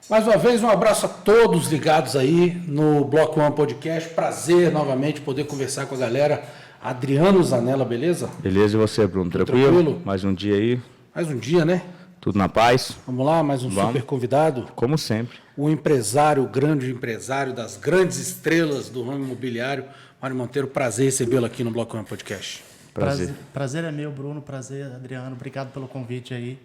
Mais uma vez, um abraço a todos ligados aí no Bloco One Podcast. Prazer novamente poder conversar com a galera. Adriano Zanella, beleza? Beleza, e você, Bruno? Tranquilo? Mais um dia aí? Mais um dia, né? Tudo na paz? Vamos lá, mais um super convidado. Como sempre. O empresário, o grande empresário das grandes estrelas do ramo imobiliário, Mário Monteiro. Prazer recebê-lo aqui no Bloco One Podcast. Prazer é meu, Bruno. Prazer, Adriano. Obrigado pelo convite aí.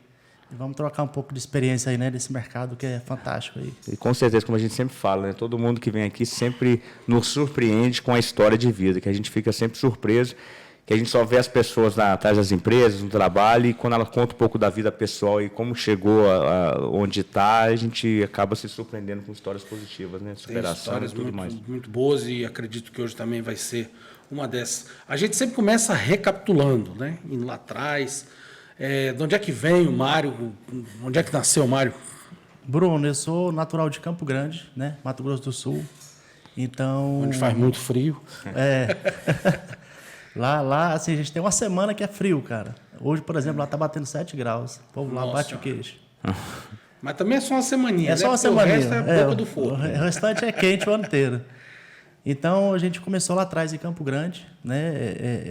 E vamos trocar um pouco de experiência aí, né, desse mercado que é fantástico aí. E com certeza, como a gente sempre fala, né, todo mundo que vem aqui sempre nos surpreende com a história de vida, que a gente fica sempre surpreso, que a gente só vê as pessoas atrás das empresas, no trabalho, e quando ela conta um pouco da vida pessoal e como chegou onde está, a gente acaba se surpreendendo com histórias positivas, né, superação e tudo mais. Muito boas, e acredito que hoje também vai ser uma dessas. A gente sempre começa recapitulando, né, indo lá atrás. De onde é que vem o Mário? Onde é que nasceu o Mário? Bruno, eu sou natural de Campo Grande, né? Mato Grosso do Sul. Então... Onde faz muito frio. Lá, assim, a gente tem uma semana que é frio, cara. Hoje, por exemplo, lá tá batendo 7 graus. O povo lá bate o queixo. Mas também é só uma semaninha, né? Só uma semaninha. O resto é boca do fogo. O restante é quente o ano inteiro. Então, a gente começou lá atrás em Campo Grande, né?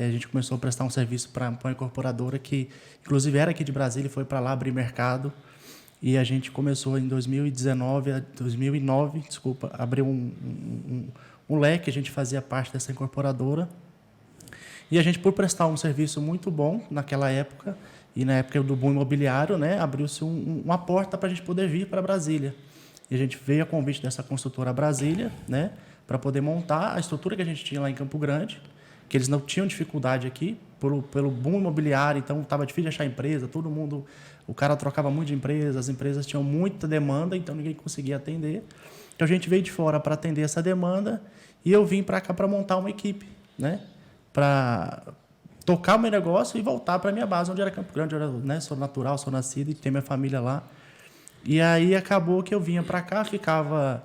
A gente começou a prestar um serviço para uma incorporadora que, inclusive, era aqui de Brasília e foi para lá abrir mercado. E a gente começou em 2009, abrir um leque, a gente fazia parte dessa incorporadora. E a gente, por prestar um serviço muito bom naquela época, e na época do boom imobiliário, né, abriu-se uma porta para a gente poder vir para Brasília. E a gente veio a convite dessa construtora Brasília, né, para poder montar a estrutura que a gente tinha lá em Campo Grande, que eles não tinham dificuldade aqui, pelo boom imobiliário, então estava difícil de achar empresa, todo mundo, o cara trocava muito de empresa, as empresas tinham muita demanda, então ninguém conseguia atender. Então a gente veio de fora para atender essa demanda e eu vim para cá para montar uma equipe, né, para tocar o meu negócio e voltar para a minha base, onde era Campo Grande, né, sou natural, sou nascido e tenho minha família lá. E aí acabou que eu vinha para cá, ficava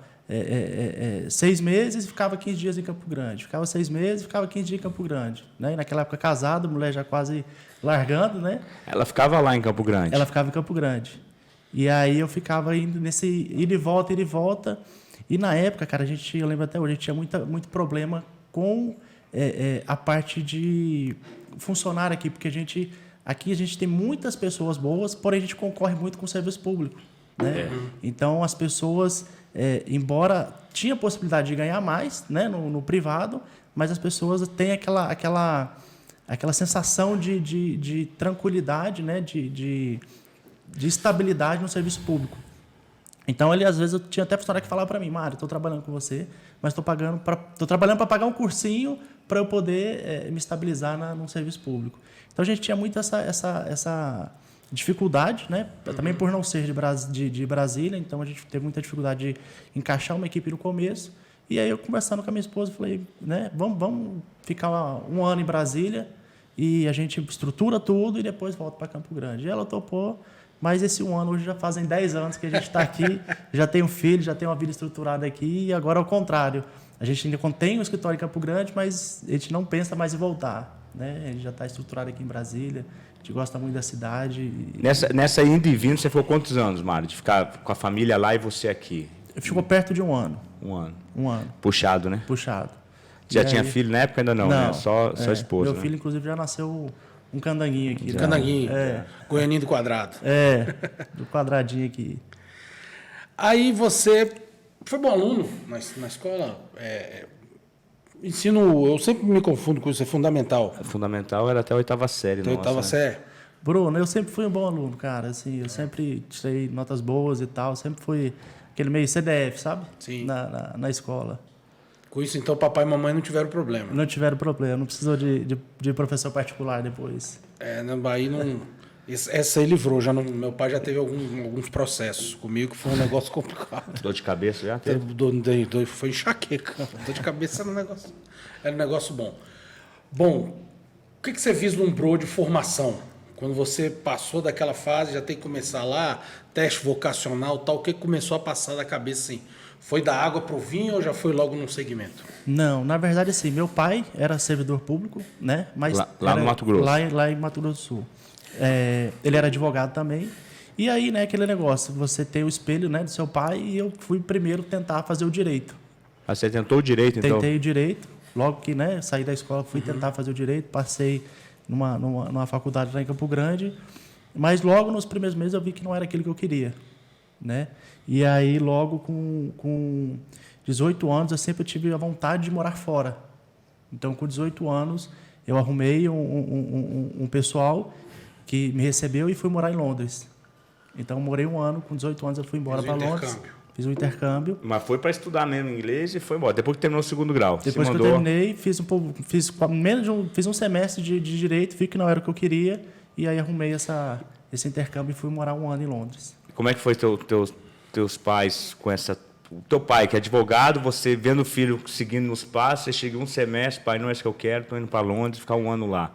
6 meses e ficava 15 dias em Campo Grande. Ficava 6 meses e ficava 15 dias em Campo Grande. Né? E naquela época casado, mulher já quase largando, né? Ela ficava lá em Campo Grande? Ela ficava em Campo Grande. E aí eu ficava indo nesse ir e volta. E na época, cara, eu lembro até hoje, a gente tinha muito problema com a parte de funcionário aqui, porque aqui a gente tem muitas pessoas boas, porém a gente concorre muito com o serviço público. Né? Então as pessoas, embora tinha possibilidade de ganhar mais, né, no privado, mas as pessoas têm aquela sensação de tranquilidade, né, de estabilidade no serviço público. Então, às vezes, eu tinha até funcionário que falava para mim: Mário, estou trabalhando com você, mas estou trabalhando para pagar um cursinho para eu poder me estabilizar no serviço público. Então, a gente tinha muito essa dificuldade, né? Também por não ser de Brasília, então a gente teve muita dificuldade de encaixar uma equipe no começo. E aí eu, conversando com a minha esposa, falei, né, vamos ficar um ano em Brasília e a gente estrutura tudo e depois volta para Campo Grande. E ela topou, mas esse um ano, hoje já fazem 10 anos que a gente está aqui, já tem um filho, já tem uma vida estruturada aqui, e agora ao contrário. A gente ainda tem um escritório em Campo Grande, mas a gente não pensa mais em voltar. Né? A gente já está estruturado aqui em Brasília, a gente gosta muito da cidade. Nessa indo e vindo, você ficou quantos anos, Mário? De ficar com a família lá e você aqui? Ficou perto de um ano. Um ano. Puxado, né? Puxado. Já tinha filho na época? Ainda não, né? Só esposa. Meu filho, inclusive, já nasceu um candanguinho aqui. Um candanguinho. Goianinho do quadrado. Do quadradinho aqui. Aí você foi bom aluno na escola? Ensino, eu sempre me confundo com isso, é fundamental. Fundamental era até a 8ª série. Até a 8ª série. Bruno, eu sempre fui um bom aluno, cara. Assim, eu sempre tirei notas boas e tal. Sempre fui aquele meio CDF, sabe? Sim. Na escola. Com isso, então, papai e mamãe não tiveram problema? Não tiveram problema. Não precisou de professor particular depois. Na Bahia não... Essa aí livrou. Meu pai já teve alguns processos comigo, que foi um negócio complicado. Dor de cabeça já teve? Foi enxaqueca. Dor de cabeça era um negócio bom. Bom, o que você vislumbrou de formação? Quando você passou daquela fase, já tem que começar lá, teste vocacional, tal, o que começou a passar da cabeça assim? Foi da água para o vinho ou já foi logo num segmento? Não, na verdade, assim, meu pai era servidor público, né? Mas lá no Mato Grosso? Lá em Mato Grosso do Sul. Ele era advogado também. E aí, né, aquele negócio, você tem o espelho, né, do seu pai, e eu fui primeiro tentar fazer o direito. Ah, você tentou o direito, então? Tentei o direito, logo que, né, saí da escola, fui tentar fazer o direito, passei numa faculdade lá em Campo Grande, mas logo nos primeiros meses eu vi que não era aquilo que eu queria, né? E aí, logo com 18 anos, eu sempre tive a vontade de morar fora. Então, com 18 anos, eu arrumei um pessoal que me recebeu e fui morar em Londres. Então, morei um ano, com 18 anos eu fui embora para Londres. Fiz um intercâmbio. Mas foi para estudar mesmo inglês e foi embora. Depois que terminou o segundo grau. Depois que eu terminei, fiz um semestre de direito, vi que não era o que eu queria, e aí arrumei esse intercâmbio e fui morar um ano em Londres. Como é que foi teus pais com essa... O teu pai, que é advogado, você vendo o filho seguindo nos passos, você chega um semestre, pai, não é isso que eu quero, estou indo para Londres, ficar um ano lá.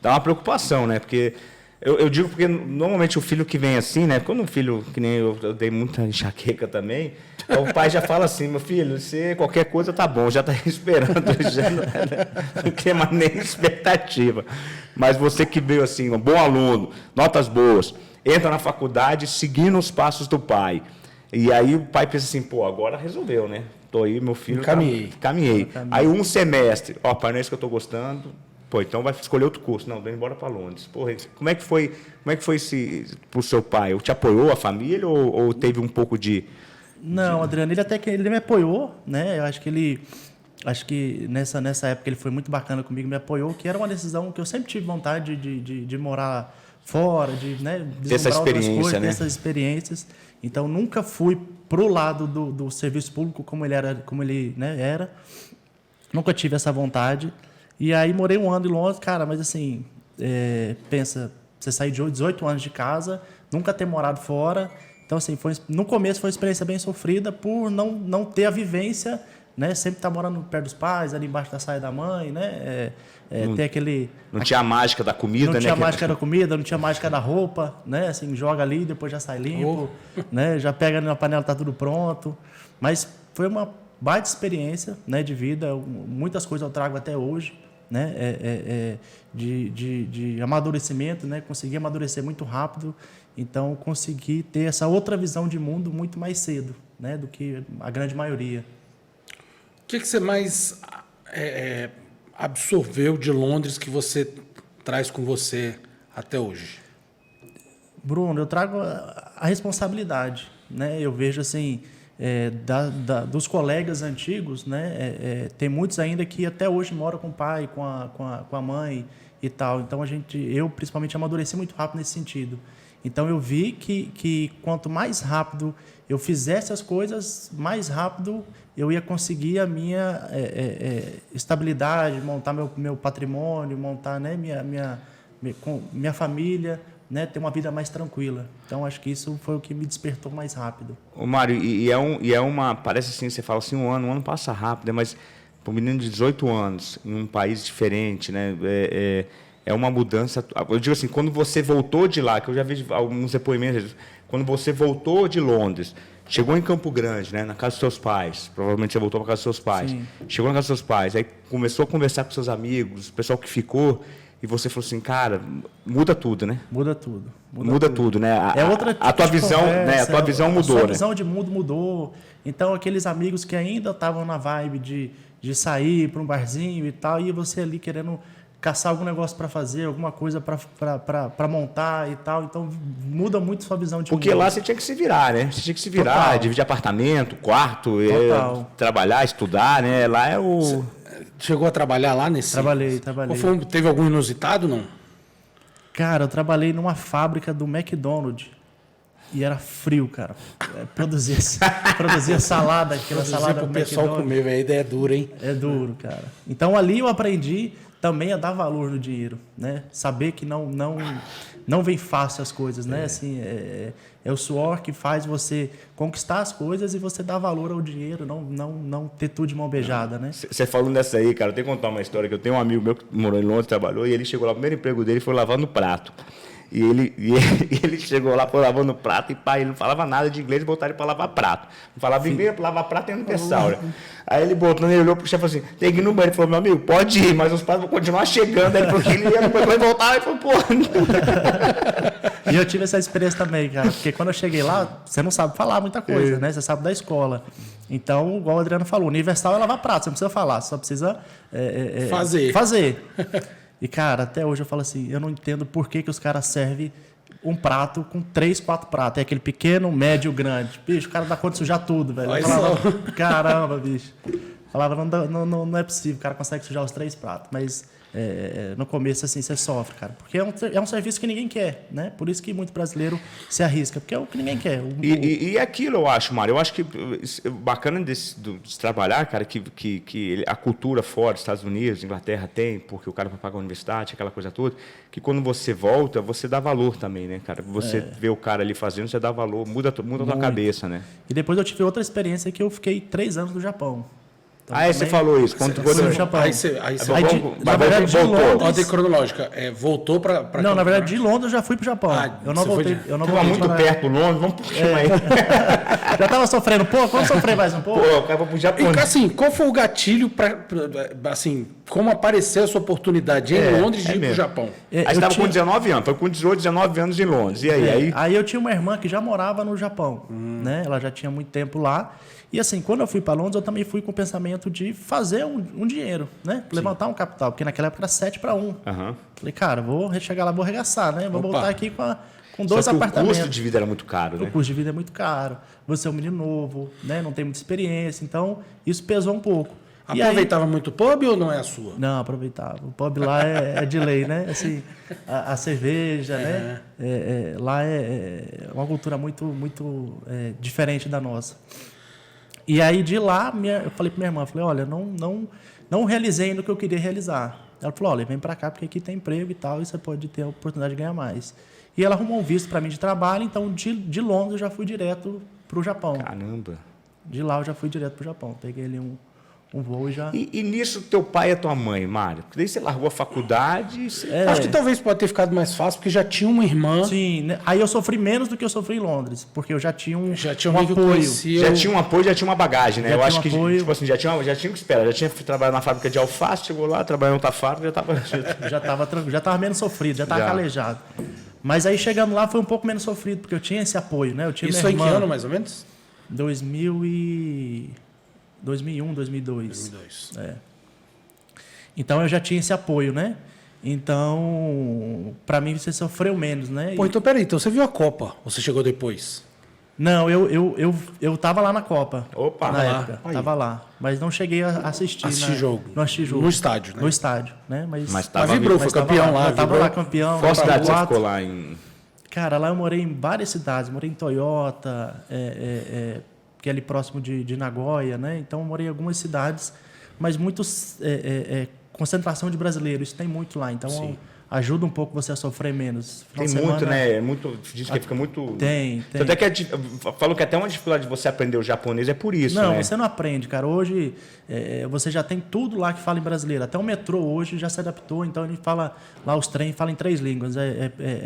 Dá uma preocupação, né? Porque... Eu digo porque normalmente o filho que vem assim, né? Quando um filho, que nem eu dei muita enxaqueca também, então o pai já fala assim, meu filho, você qualquer coisa tá bom, já está esperando, já não tem mais nem expectativa. Mas você que veio assim, um bom aluno, notas boas, entra na faculdade seguindo os passos do pai. E aí o pai pensa assim, pô, agora resolveu, né? Tô aí, meu filho... Caminhei. Aí um semestre, ó, pai, não é isso que eu estou gostando... Pô, então vai escolher outro curso. Não, vem embora para Londres. Porra, como é que foi esse para o seu pai? Te apoiou a família ou teve um pouco de... Não, Adriano, ele me apoiou, né? Eu acho que nessa época ele foi muito bacana comigo, me apoiou, que era uma decisão que eu sempre tive vontade de morar fora, de, né, vislumbrar outras coisas, ter essas experiências. Então nunca fui pro lado do serviço público como ele né, era. Nunca tive essa vontade. E aí morei um ano em Londres, cara, mas assim, pensa, você sair de 18 anos de casa, nunca ter morado fora. Então, assim, no começo foi uma experiência bem sofrida por não ter a vivência, né? Sempre estar morando perto dos pais, ali embaixo da saia da mãe, né? Ter aquele... Não tinha a mágica da comida, né? Não tinha a mágica da comida, não tinha a mágica da roupa, né? Assim, joga ali, depois já sai limpo, né? Já pega ali na panela, tá tudo pronto. Mas foi uma baita experiência, né, de vida. Muitas coisas eu trago até hoje, né? De amadurecimento, né? Consegui amadurecer muito rápido. Então, consegui ter essa outra visão de mundo muito mais cedo, né, do que a grande maioria. O que você mais absorveu de Londres que você traz com você até hoje? Bruno, eu trago a responsabilidade, né? Eu vejo assim, dos colegas antigos, né? Tem muitos ainda que até hoje moram com o pai, com a mãe e tal. Então, eu principalmente amadureci muito rápido nesse sentido. Então, eu vi que quanto mais rápido eu fizesse as coisas, mais rápido eu ia conseguir a minha estabilidade, montar meu patrimônio, montar, né, minha família, né, ter uma vida mais tranquila. Então, acho que isso foi o que me despertou mais rápido. Ô, Mário, parece assim, você fala assim, um ano passa rápido, mas para um menino de 18 anos, em um país diferente, né, é uma mudança. Eu digo assim, quando você voltou de lá, que eu já vi alguns depoimentos, quando você voltou de Londres, chegou em Campo Grande, né, na casa dos seus pais, provavelmente você voltou para a casa dos seus pais, Sim. Chegou na casa dos seus pais, aí começou a conversar com seus amigos, o pessoal que ficou, e você falou assim, cara, muda tudo, né? Muda tudo. Muda tudo, né? A tua visão, conversa, né? A tua visão mudou, a sua né? visão de mundo mudou. Então, aqueles amigos que ainda estavam na vibe de sair para um barzinho e tal, e você ali querendo caçar algum negócio para fazer, alguma coisa para montar e tal. Então, muda muito sua visão de Porque mundo. lá você tinha que se virar, né? Você tinha que se virar, Total. dividir apartamento, quarto, trabalhar, estudar, né? Lá é o... Chegou a trabalhar lá nesse... Trabalhei. Teve algum inusitado, não? Cara, eu trabalhei numa fábrica do McDonald's. E era frio, cara. Produzia salada, aquela salada pro do pessoal McDonald's. comer, velho. A ideia é dura, hein? É duro, cara. Então ali eu aprendi também a dar valor no dinheiro, né? Saber que não vem fácil as coisas, né? Assim, é o suor que faz você conquistar as coisas e você dar valor ao dinheiro, não ter tudo de mão beijada, né? Você falando dessa aí, cara, eu tenho que contar uma história, que eu tenho um amigo meu que morou em Londres, trabalhou, e ele chegou lá, o primeiro emprego dele foi lavando prato. E ele chegou lá, foi lavando prato, e pai, ele não falava nada de inglês, botaram ele para lavar prato. Não falava inglês, lavar prato é universal, né? Aí ele botou, ele olhou pro chefe e falou assim, tem que ir no banheiro. Ele falou, meu amigo, pode ir, mas os pratos vão continuar chegando. Aí ele falou que ele ia no banheiro, voltar, e falou, pô... E eu tive essa experiência também, cara. Porque quando eu cheguei lá, você não sabe falar muita coisa, né? Você sabe da escola. Então, igual o Adriano falou, universal é lavar prato. Você não precisa falar, você só precisa fazer. E, cara, até hoje eu falo assim, eu não entendo por que os caras servem um prato com 3, 4 pratos. É aquele pequeno, médio, grande. Bicho, o cara dá conta de sujar tudo, velho. Eu falava, caramba, bicho. Falava, não é possível, o cara consegue sujar os 3 pratos. Mas no começo, assim, você sofre, cara. Porque é um serviço que ninguém quer, né? Por isso que muito brasileiro se arrisca, porque é o que ninguém quer. E aquilo, eu acho, Mário, eu acho que bacana de trabalhar, cara, que a cultura fora dos Estados Unidos, Inglaterra tem, porque o cara vai pagar a universidade, aquela coisa toda, que quando você volta, você dá valor também, né, cara? Você vê o cara ali fazendo, você dá valor, muda a tua cabeça, né? E depois eu tive outra experiência que eu fiquei 3 anos no Japão. Então, aí você falou isso. Quando no Japão. Na verdade, de Londres... Ordem cronológica. Voltou para... Não, na verdade, de Londres eu já fui para o Japão. Eu não voltei. Eu não voltei muito perto do Londres, vamos por cima aí. Já estava sofrendo um pouco, vamos sofrer mais um pouco. Pô, eu quero pro Japão. E, assim, qual foi o gatilho para... Assim, como apareceu essa oportunidade em Londres de ir para o Japão? Aí você estava com 19 anos, foi com 18, 19 anos em Londres. E aí? Aí eu tinha uma irmã que já morava no Japão. Né? Ela já tinha muito tempo lá. E assim, quando eu fui para Londres, eu também fui com o pensamento de fazer um dinheiro, né? Levantar um capital, porque naquela época era 7-1. Falei, cara, vou chegar lá, vou arregaçar, né? Vou voltar aqui com 2 apartamentos. O custo de vida era muito caro, né? O custo de vida é muito caro. Você é um menino novo, né? Não tem muita experiência, então isso pesou um pouco. Aproveitava muito o pub ou não é a sua? Não, aproveitava. O pub lá é de lei, né? Assim, a cerveja, né? Lá é uma cultura muito, muito diferente da nossa. E aí, de lá, eu falei para minha irmã, falei, olha, não realizei ainda o que eu queria realizar. Ela falou, olha, vem para cá porque aqui tem emprego e tal, e você pode ter a oportunidade de ganhar mais. E ela arrumou um visto para mim de trabalho, então de Londres eu já fui direto para o Japão. Caramba! De lá eu já fui direto para o Japão. Peguei ali um voo e já... E nisso, teu pai e a tua mãe, Mário? Porque daí você largou a faculdade... Acho que talvez pode ter ficado mais fácil, porque já tinha uma irmã... Sim, né? Aí eu sofri menos do que eu sofri em Londres, porque eu já tinha um apoio. Já tinha um apoio, já tinha uma bagagem, né? Eu acho que, apoio. tipo assim, já tinha que esperar. Já tinha trabalhado na fábrica de alface, chegou lá, trabalhou em outra fábrica, já estava tranquilo, já estava menos sofrido, já estava calejado. Mas aí, chegando lá, foi um pouco menos sofrido, porque eu tinha esse apoio, né? Eu tinha Isso foi em que ano, mais ou menos? 2001, 2002. Então eu já tinha esse apoio, né? Então, para mim você sofreu menos, né? Pô, então peraí, então você viu a Copa? Ou você chegou depois? Não, eu tava lá na Copa. Opa! Na época, tava lá. Mas não cheguei a assistir. Jogo. Não assisti jogo. No estádio, né? No estádio, né? Mas vibrou, foi campeão lá. Tava lá campeão. Qual cidade você ficou lá em... Cara, lá eu morei em várias cidades. Morei em Toyota, que é ali próximo de Nagoya, né? Então, eu morei em algumas cidades, mas muitos concentração de brasileiros. Isso tem muito lá. Então, ajuda um pouco você a sofrer menos. Tem muito, né? Diz que fica muito... Tem. Até que falam que até uma dificuldade de você aprender o japonês é por isso, não, né? Você não aprende, cara. Hoje, você já tem tudo lá que fala em brasileiro. Até o metrô hoje já se adaptou. Então, ele fala... Lá os trens falam em 3 línguas.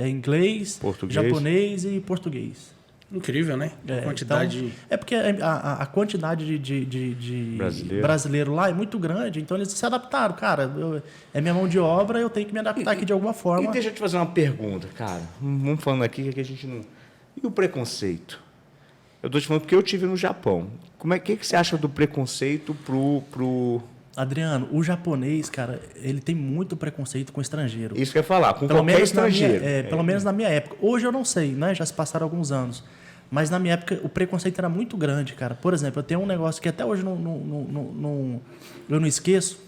Inglês, português, japonês e português. Incrível, né? Quantidade... Então, porque a quantidade de brasileiro lá é muito grande, então eles se adaptaram. Cara, é minha mão de obra, eu tenho que me adaptar aqui de alguma forma. E deixa eu te fazer uma pergunta, cara. Vamos falando aqui que a gente não... E o preconceito? Eu estou te falando porque eu estive no Japão. O que você acha do preconceito pro... Adriano, o japonês, cara, ele tem muito preconceito com estrangeiro. Isso que eu ia falar, com qualquer estrangeiro. Pelo menos na minha época. Hoje eu não sei, né? Já se passaram alguns anos. Mas na minha época o preconceito era muito grande, cara. Por exemplo, eu tenho um negócio que até hoje eu não esqueço,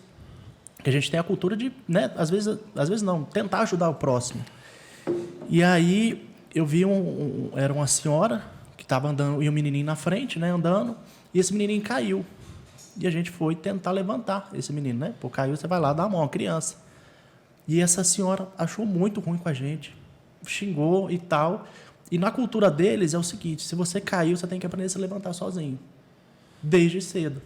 que a gente tem a cultura de, né? Às vezes não, tentar ajudar o próximo. E aí eu vi era uma senhora que estava andando, e um menininho na frente, né? Andando, e esse menininho caiu. E a gente foi tentar levantar esse menino, né? Pô, caiu, você vai lá dar a mão, a criança. E essa senhora achou muito ruim com a gente, xingou e tal. E na cultura deles é o seguinte, se você caiu, você tem que aprender a se levantar sozinho, desde cedo.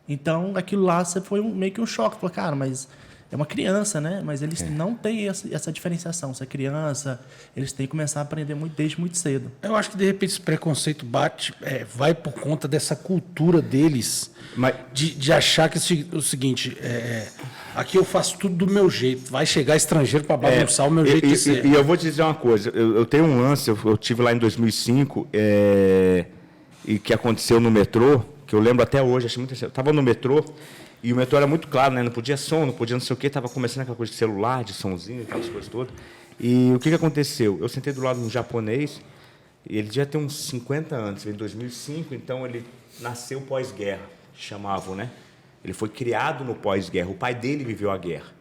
Então, aquilo lá foi meio que um choque. Falei, cara, mas é uma criança, né? Mas eles não têm essa diferenciação. Se é criança, eles têm que começar a aprender desde muito cedo. Eu acho que, de repente, esse preconceito vai por conta dessa cultura deles, Mas- de achar que o seguinte, aqui eu faço tudo do meu jeito, vai chegar estrangeiro para bagunçar o meu jeito de ser. E eu vou te dizer uma coisa, eu tenho um lance, eu tive lá em 2005, e que aconteceu no metrô, que eu lembro até hoje, achei muito interessante. Eu estava no metrô, e o metrô era muito claro, né? Não podia som, não podia não sei o quê, estava começando aquela coisa de celular, de somzinho, aquelas coisas todas. E o que aconteceu? Eu sentei do lado de um japonês, e ele já tem uns 50 anos, em 2005, então ele nasceu pós-guerra, chamavam, né? Ele foi criado no pós-guerra, o pai dele viveu a guerra.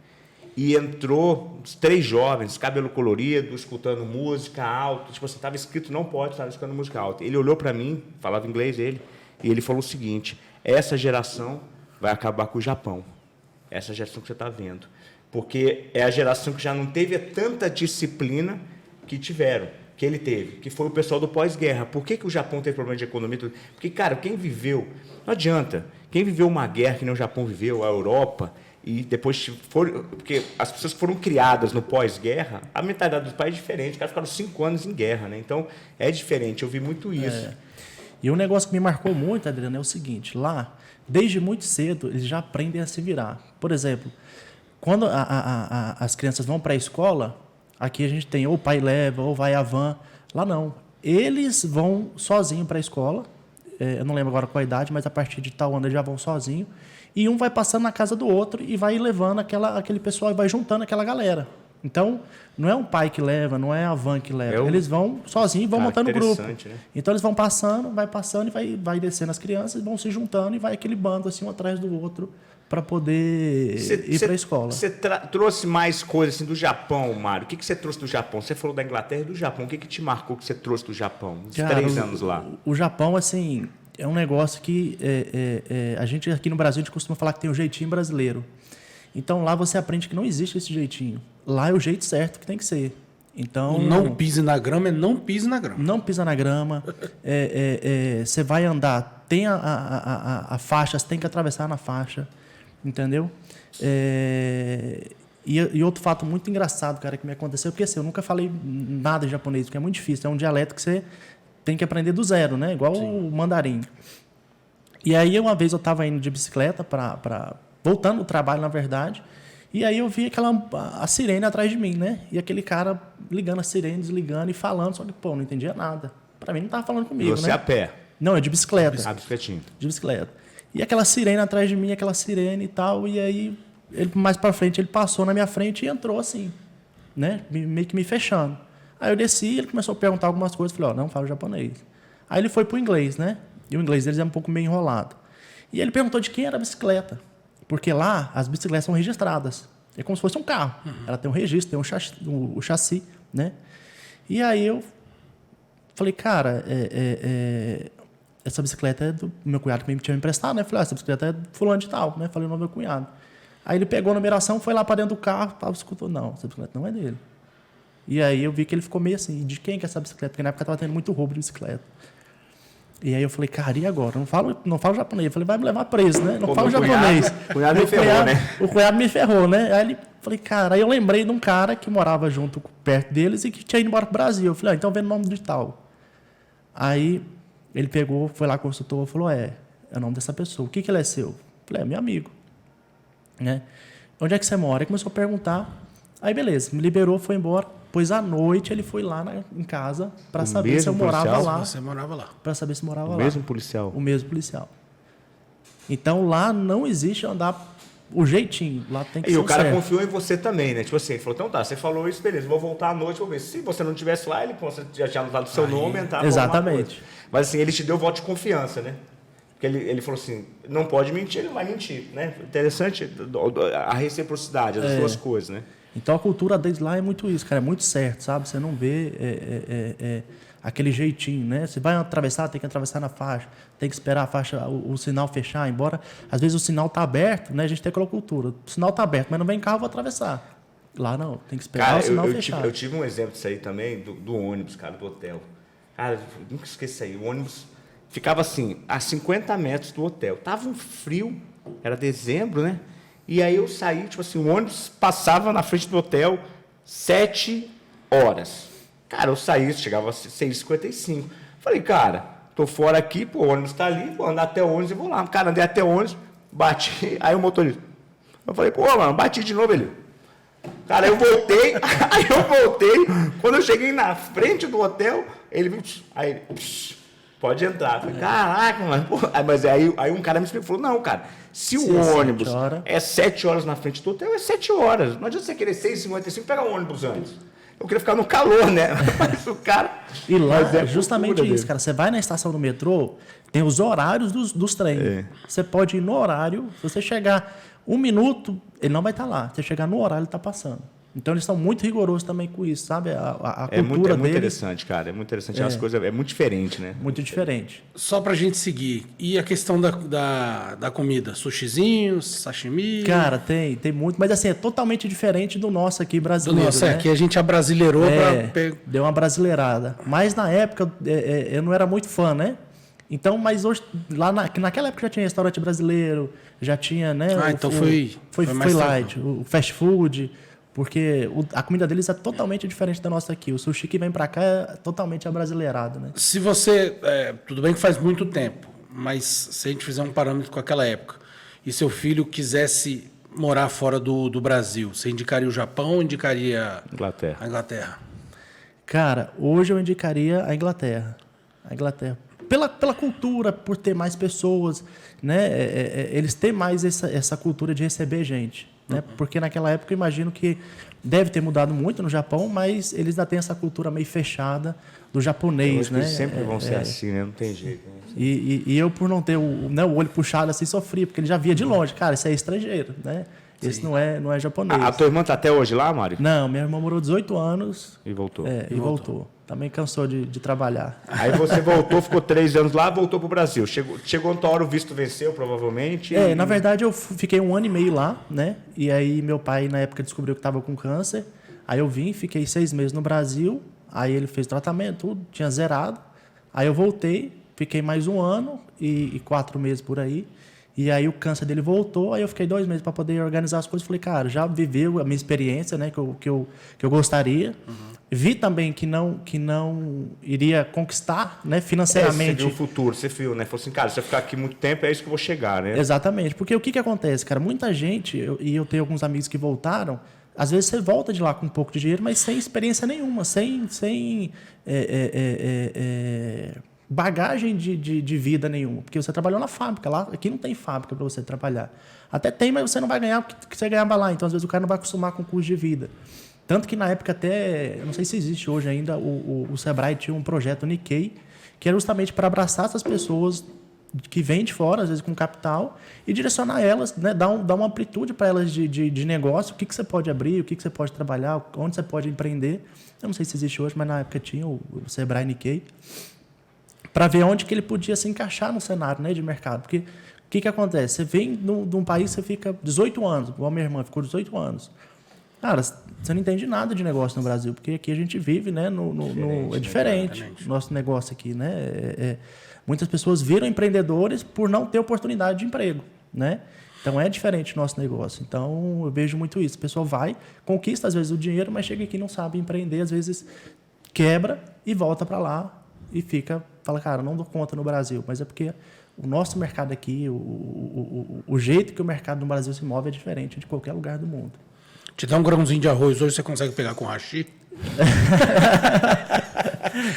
E entrou os 3 jovens, cabelo colorido, escutando música alta, tipo assim, estava escrito não pode estar escutando música alta. Ele olhou para mim, falava inglês ele, e ele falou o seguinte: essa geração vai acabar com o Japão. Essa geração que você está vendo. Porque é a geração que já não teve tanta disciplina que tiveram, que ele teve, que foi o pessoal do pós-guerra. Por que o Japão teve problema de economia? Porque, cara, quem viveu, não adianta, quem viveu uma guerra que nem o Japão viveu, a Europa, e depois porque as pessoas que foram criadas no pós-guerra, a mentalidade dos pais é diferente, os caras ficaram 5 anos em guerra, né? Então, é diferente, eu vi muito isso. E um negócio que me marcou muito, Adriano, é o seguinte: lá, desde muito cedo, eles já aprendem a se virar. Por exemplo, quando as crianças vão para a escola, aqui a gente tem ou o pai leva, ou vai a van. Lá não. Eles vão sozinhos para a escola. Eu não lembro agora qual a idade, mas a partir de tal ano eles já vão sozinhos. E um vai passando na casa do outro e vai levando aquele pessoal e vai juntando aquela galera. Então, não é um pai que leva, não é a van que leva. Eles vão sozinhos e vão montando o grupo. Né? Então, eles vão passando e vai descendo as crianças, vão se juntando e vai aquele bando assim, um atrás do outro para poder ir para a escola. Você trouxe mais coisas assim, do Japão, Mário. O que você trouxe do Japão? Você falou da Inglaterra e do Japão. O que te marcou que você trouxe do Japão? Os 3 anos lá. O Japão, assim, é um negócio que a gente aqui no Brasil a gente costuma falar que tem o jeitinho brasileiro. Então, lá você aprende que não existe esse jeitinho. Lá é o jeito certo que tem que ser. Então, Não pise na grama é não pise na grama. não pisa na grama. Você vai andar, tem a faixa, você tem que atravessar na faixa. Entendeu? E outro fato muito engraçado, cara, que me aconteceu, porque assim, eu nunca falei nada de japonês, porque é muito difícil. É um dialeto que você tem que aprender do zero, né? Igual o mandarim. E aí, uma vez eu estava indo de bicicleta, voltando do trabalho, na verdade, e aí eu vi a sirene atrás de mim, né? E aquele cara ligando a sirene, desligando e falando, só que, pô, não entendia nada. Para mim, não estava falando comigo, Você né? a pé? Não, é de bicicleta. Bicicletinha. De bicicleta. E aquela sirene atrás de mim, aquela sirene e tal, e aí, mais para frente, ele passou na minha frente e entrou assim, né? Meio que me fechando. Aí eu desci, ele começou a perguntar algumas coisas, falei, não falo japonês. Aí ele foi pro inglês, né? E o inglês deles é um pouco meio enrolado. E ele perguntou de quem era a bicicleta. Porque lá, as bicicletas são registradas. É como se fosse um carro. Ela tem um registro, tem o chassi, né? E aí eu falei, cara, essa bicicleta é do meu cunhado que me tinha emprestado, né? Falei, essa bicicleta é do fulano de tal, né? Falei o nome do meu cunhado. Aí ele pegou a numeração, foi lá para dentro do carro, escutou, não, essa bicicleta não é dele. E aí eu vi que ele ficou meio assim, de quem que é essa bicicleta? Porque na época estava tendo muito roubo de bicicleta. E aí eu falei, cara, e agora? Não falo japonês. Eu falei, vai me levar preso, né? Não falo japonês. O cunhado me ferrou, né? O cunhado me ferrou, né? Aí falei, cara, aí eu lembrei de um cara que morava perto deles e que tinha ido embora pro Brasil. Eu falei, então vendo o nome de tal. Aí ele pegou, foi lá, consultou, falou, é o nome dessa pessoa. O que ele é seu? Eu falei, é meu amigo. Né? Onde é que você mora? Aí começou a perguntar. Aí beleza, me liberou, foi embora. Pois à noite ele foi lá em casa para saber se eu morava lá. Você morava lá. Para saber se morava lá. O mesmo policial? O mesmo policial. Então lá não existe andar o jeitinho. Lá tem que ser E o cara certo. confiou em você também, né? Tipo assim, ele falou, então tá, você falou isso, beleza, vou voltar à noite, vou ver. Se você não estivesse lá, você já tinha anotado o seu nome, entrava. Exatamente. Mas assim, ele te deu voto de confiança, né? Porque ele falou assim, não pode mentir, ele não vai mentir, né? Interessante a reciprocidade das duas coisas, né? Então a cultura deles lá é muito isso, cara, é muito certo, sabe? Você não vê aquele jeitinho, né? Você vai atravessar, tem que atravessar na faixa, tem que esperar a faixa, o sinal fechar, embora às vezes o sinal tá aberto, né? A gente tem aquela cultura, o sinal tá aberto, mas não vem carro, eu vou atravessar. Lá não, tem que esperar o sinal fechar. Eu tive um exemplo disso aí também, do ônibus, cara, do hotel. Cara, nunca esqueci aí, o ônibus ficava assim, a 50 metros do hotel. Tava um frio, era dezembro, né? E aí eu saí, tipo assim, o ônibus passava na frente do hotel 7 horas. Cara, eu saí, chegava às 6h55. Falei, cara, tô fora aqui, pô, o ônibus tá ali, vou andar até o ônibus e vou lá. Cara, andei até o ônibus, bati, aí o motorista. Eu falei, pô, mano, bati de novo ele. Cara, eu voltei, quando eu cheguei na frente do hotel, ele viu, aí ele, pode entrar. Eu falei, caraca, mano, pô. Mas aí um cara me explicou, falou, não, cara, se o ônibus é 7 horas na frente do hotel, é 7 horas. Não adianta você querer 6h55 pegar o ônibus antes. Eu queria ficar no calor, né? Mas o cara... E lá é justamente isso, cara. Você vai na estação do metrô, tem os horários dos trens. Você pode ir no horário, se você chegar 1 minuto, ele não vai estar lá. Se você chegar no horário, ele está passando. Então, eles são muito rigorosos também com isso, sabe? A cultura é muito deles... interessante, cara. É muito interessante. As coisas, é muito diferente, né? Muito diferente. Só pra gente seguir. E a questão da comida? Sushizinhos, sashimi? Cara, tem muito. Mas assim, é totalmente diferente do nosso aqui brasileiro. Do nosso, né? aqui a gente abrasileirou pra... Deu uma brasileirada. Mas na época, eu não era muito fã, né? Então, mas hoje, naquela época já tinha restaurante brasileiro, já tinha, né? Então foi light, o fast food... Porque a comida deles é totalmente diferente da nossa aqui. O sushi que vem para cá é totalmente abrasileirado, né? Se você... tudo bem que faz muito tempo, mas se a gente fizer um parâmetro com aquela época, e seu filho quisesse morar fora do Brasil, você indicaria o Japão ou indicaria a Inglaterra? Cara, hoje eu indicaria a Inglaterra. A Inglaterra. Pela cultura, por ter mais pessoas, né? Eles têm mais essa cultura de receber gente. Né? Porque naquela época eu imagino que deve ter mudado muito no Japão, mas eles ainda têm essa cultura meio fechada do japonês, né? Eles sempre vão ser assim, né? Não tem jeito. Né? E eu, por não ter o olho puxado assim, sofri, porque ele já via de longe. Cara, esse é estrangeiro, né? Esse não é japonês. A tua irmã tá até hoje lá, Mário? Não, minha irmã morou 18 anos. E voltou. E voltou. Também cansou de trabalhar. Aí você voltou, ficou 3 anos lá, voltou pro Brasil. Chegou uma hora, o visto venceu, provavelmente. Na verdade, eu fiquei 1 ano e meio lá, né? E aí meu pai, na época, descobriu que estava com câncer. Aí eu vim, fiquei 6 meses no Brasil. Aí ele fez tratamento, tudo, tinha zerado. Aí eu voltei, fiquei mais 1 ano e 4 meses por aí. E aí o câncer dele voltou, aí eu fiquei 2 meses para poder organizar as coisas. Falei, cara, já viveu a minha experiência, né, que eu gostaria. Uhum. Vi também que não iria conquistar, né, financeiramente. Você viu o futuro, você viu, né? Falou assim, cara, se eu ficar aqui muito tempo, é isso que eu vou chegar, né? Exatamente, porque o que acontece, cara? Muita gente, eu tenho alguns amigos que voltaram, às vezes você volta de lá com um pouco de dinheiro, mas sem experiência nenhuma, sem bagagem de vida nenhuma, porque você trabalhou na fábrica, lá aqui não tem fábrica para você trabalhar. Até tem, mas você não vai ganhar o que você ganhava lá, então às vezes o cara não vai acostumar com o custo de vida. Tanto que na época até, eu não sei se existe hoje ainda, o Sebrae tinha um projeto Nikkei, que era justamente para abraçar essas pessoas que vêm de fora, às vezes com capital, e direcionar elas, né, dar uma amplitude para elas de negócio, o que você pode abrir, o que você pode trabalhar, onde você pode empreender. Eu não sei se existe hoje, mas na época tinha o Sebrae Nikkei, para ver onde que ele podia se encaixar no cenário, né, de mercado. Porque o que acontece? Você vem de um país, você fica 18 anos, igual a minha irmã ficou 18 anos. Cara, você não entende nada de negócio no Brasil, porque aqui a gente vive, né, é diferente o nosso negócio aqui, né? Muitas pessoas viram empreendedores por não ter oportunidade de emprego, né? Então é diferente o nosso negócio. Então eu vejo muito isso. O pessoal vai, conquista às vezes o dinheiro, mas chega aqui e não sabe empreender, às vezes quebra e volta para lá e fala, cara, não dou conta no Brasil. Mas é porque o nosso mercado aqui, o jeito que o mercado no Brasil se move é diferente de qualquer lugar do mundo. Te dá um grãozinho de arroz hoje, você consegue pegar com hashi?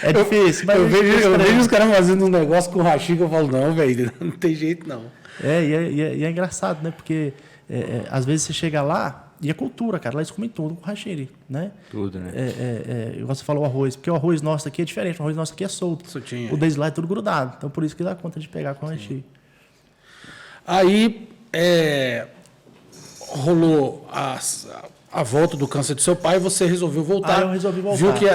É difícil, mas eu vejo os caras fazendo um negócio com hashi que eu falo, não, velho, não tem jeito não. E é engraçado, né? Porque às vezes você chega lá e a cultura, cara, lá eles comem tudo com hashi, né? Tudo, né? Você falou o arroz, porque o arroz nosso aqui é diferente, o arroz nosso aqui é solto. Soltinho, o deles lá é tudo grudado, então por isso que dá conta de pegar com hashi. Aí rolou a volta do câncer do seu pai, você resolveu voltar. Eu resolvi voltar. Viu que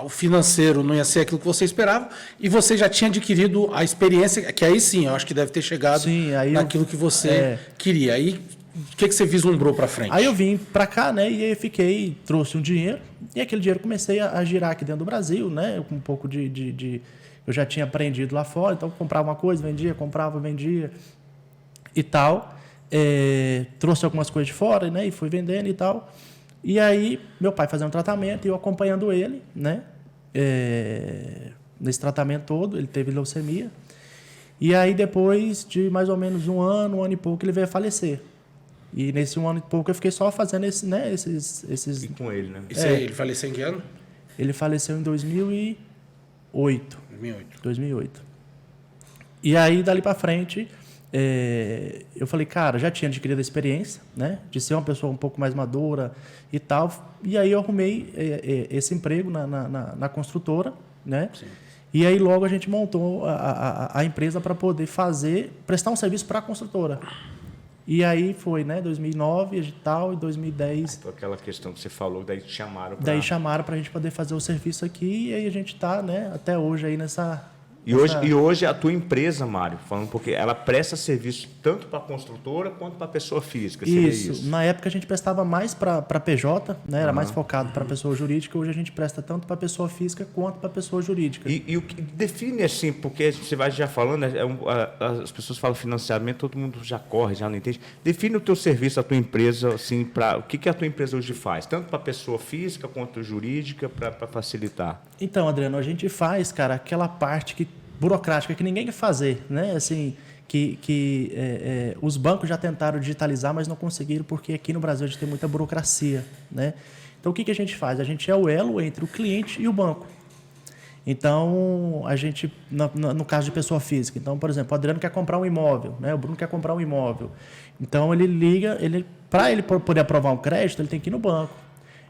o financeiro não ia ser aquilo que você esperava e você já tinha adquirido a experiência, que aí sim, eu acho que deve ter chegado naquilo que você queria. Aí, o que você vislumbrou para frente? Aí eu vim para cá, né, e aí trouxe um dinheiro, e aquele dinheiro comecei a girar aqui dentro do Brasil, né, com um pouco eu já tinha aprendido lá fora, então comprava uma coisa, vendia, comprava, vendia e tal. trouxe algumas coisas de fora, né? E fui vendendo e tal. E aí, meu pai fazendo um tratamento e eu acompanhando ele, né? Nesse tratamento todo, ele teve leucemia. E aí, depois de mais ou menos um ano e pouco, ele veio a falecer. E nesse 1 ano e pouco eu fiquei só fazendo esses... E com ele, né? Isso aí, ele faleceu em que ano? Ele faleceu em 2008. 2008. E aí, dali para frente, eu falei, cara, já tinha adquirido a experiência, né? De ser uma pessoa um pouco mais madura e tal. E aí eu arrumei esse emprego na construtora, né? Sim. E aí logo a gente montou a empresa para poder prestar um serviço para a construtora. E aí foi, né, 2009 e tal, e 2010... Então, aquela questão que você falou, daí te chamaram para... Daí chamaram para a gente poder fazer o serviço aqui, e aí a gente está, né, até hoje aí nessa... E hoje a tua empresa, Mário, falando porque ela presta serviço tanto para a construtora quanto para a pessoa física. Seria isso. Na época a gente prestava mais para PJ, né? Era mais focado para pessoa jurídica. Hoje a gente presta tanto para pessoa física quanto para pessoa jurídica. E o que define assim, porque você vai já falando, as pessoas falam financiamento, todo mundo já corre, já não entende. Define o teu serviço, a tua empresa, assim, o que a tua empresa hoje faz, tanto para pessoa física quanto jurídica, para facilitar. Então, Adriano, a gente faz, cara, aquela parte burocrática que ninguém quer fazer, né? Assim, os bancos já tentaram digitalizar, mas não conseguiram, porque aqui no Brasil a gente tem muita burocracia, né? Então, o que a gente faz? A gente é o elo entre o cliente e o banco. Então, a gente, no caso de pessoa física, então, por exemplo, o Adriano quer comprar um imóvel, né? O Bruno quer comprar um imóvel. Então, ele liga, para ele poder aprovar um crédito, ele tem que ir no banco.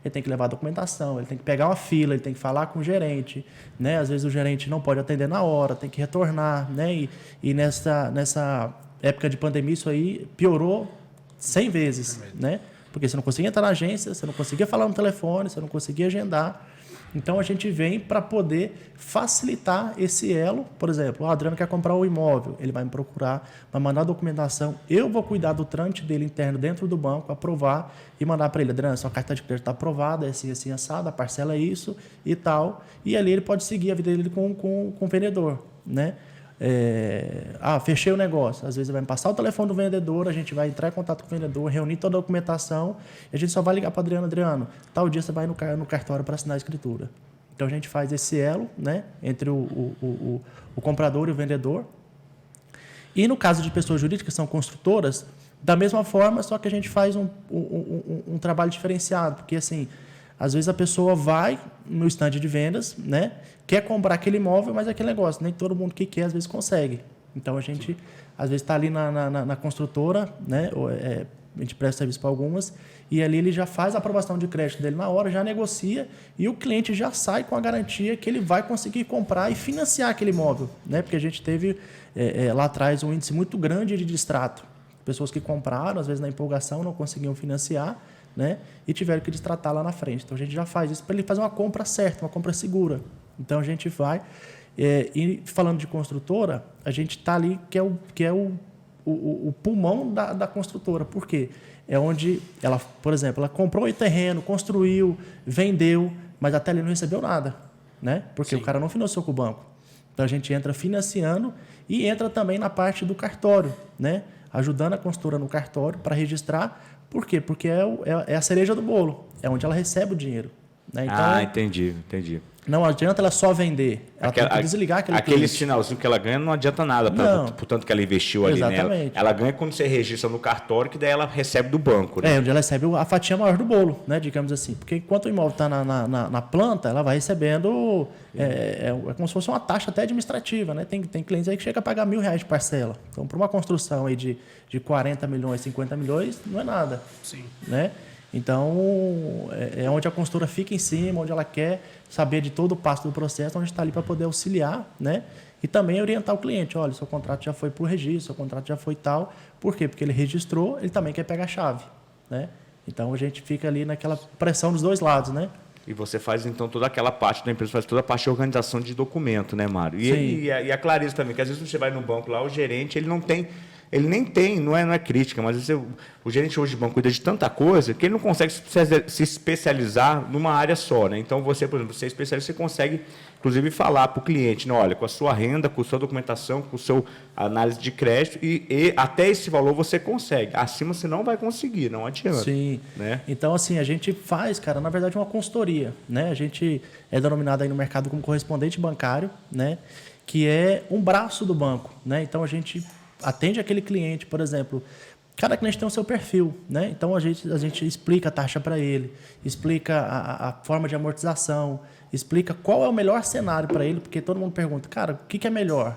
Ele tem que levar a documentação, ele tem que pegar uma fila, ele tem que falar com o gerente, né? Às vezes o gerente não pode atender na hora, tem que retornar, né? E nessa época de pandemia isso aí piorou 100 vezes, né? Porque você não conseguia entrar na agência, você não conseguia falar no telefone, você não conseguia agendar. Então, a gente vem para poder facilitar esse elo. Por exemplo, o Adriano quer comprar um imóvel, ele vai me procurar, vai mandar a documentação, eu vou cuidar do trâmite dele interno dentro do banco, aprovar e mandar para ele, Adriano, sua carta de crédito está aprovada, é assim, assim, assado, a parcela é isso e tal. E ali ele pode seguir a vida dele com o vendedor, né? Fechei o negócio. Às vezes vai me passar o telefone do vendedor, a gente vai entrar em contato com o vendedor, reunir toda a documentação e a gente só vai ligar para o Adriano, tal dia você vai no cartório para assinar a escritura. Então a gente faz esse elo, né, entre o comprador e o vendedor. E no caso de pessoas jurídicas, que são construtoras, da mesma forma, só que a gente faz um trabalho diferenciado, porque assim, às vezes a pessoa vai no estande de vendas, né? Quer comprar aquele imóvel, mas é aquele negócio, nem todo mundo que quer, às vezes, consegue. Então, a gente, às vezes, está ali na construtora, né? A gente presta serviço para algumas, e ali ele já faz a aprovação de crédito dele na hora, já negocia, e o cliente já sai com a garantia que ele vai conseguir comprar e financiar aquele imóvel, né? Porque a gente teve, lá atrás, um índice muito grande de distrato. Pessoas que compraram, às vezes, na empolgação, não conseguiam financiar, né? E tiveram que destratar lá na frente. Então, a gente já faz isso para ele fazer uma compra certa, uma compra segura. Então, a gente vai... e falando de construtora, a gente está ali, que é o pulmão da construtora. Por quê? É onde ela, por exemplo, ela comprou o terreno, construiu, vendeu, mas até ali não recebeu nada, né? Porque o cara não financiou com o banco. Então, a gente entra financiando e entra também na parte do cartório, né? Ajudando a construtora no cartório para registrar. Por quê? Porque é a cereja do bolo. É onde ela recebe o dinheiro. Né? Então, entendi. Não adianta ela só vender. Ela tem que desligar aquele cliente. Sinalzinho que ela ganha não adianta nada, portanto que ela investiu ali nela. Ela ganha quando você registra no cartório, que daí ela recebe do banco. Né? Onde ela recebe a fatia maior do bolo, né? Digamos assim. Porque enquanto o imóvel está na planta, ela vai recebendo... É como se fosse uma taxa até administrativa. Né? Tem clientes aí que chega a pagar R$1.000 de parcela. Então, para uma construção aí de 40 milhões, 50 milhões, não é nada. Sim. Né? Então, é onde a consultora fica em cima, onde ela quer saber de todo o passo do processo, onde está ali para poder auxiliar, né? E também orientar o cliente. Olha, seu contrato já foi para o registro, seu contrato já foi tal. Por quê? Porque ele registrou, ele também quer pegar a chave, né? Então, a gente fica ali naquela pressão dos dois lados, né? E você faz, então, toda aquela parte da empresa, faz toda a parte de organização de documento, né, Mário? E a clareza também, que às vezes você vai no banco lá, o gerente, ele não tem... ele nem tem, não é crítica, mas às vezes o gerente hoje de banco cuida de tanta coisa que ele não consegue se especializar numa área só, né? Então, você, por exemplo, você é especialista, você consegue, inclusive, falar para o cliente, né? Olha, com a sua renda, com a sua documentação, com a sua análise de crédito, e até esse valor você consegue. Acima você não vai conseguir, não adianta. Sim. Né? Então, assim, a gente faz, cara, na verdade, uma consultoria, né? A gente é denominado aí no mercado como correspondente bancário, né? Que é um braço do banco, né? Então, a gente atende aquele cliente, por exemplo, cada cliente tem o seu perfil, né? Então, a gente explica a taxa para ele, explica a forma de amortização, explica qual é o melhor cenário para ele, porque todo mundo pergunta, cara, o que é melhor?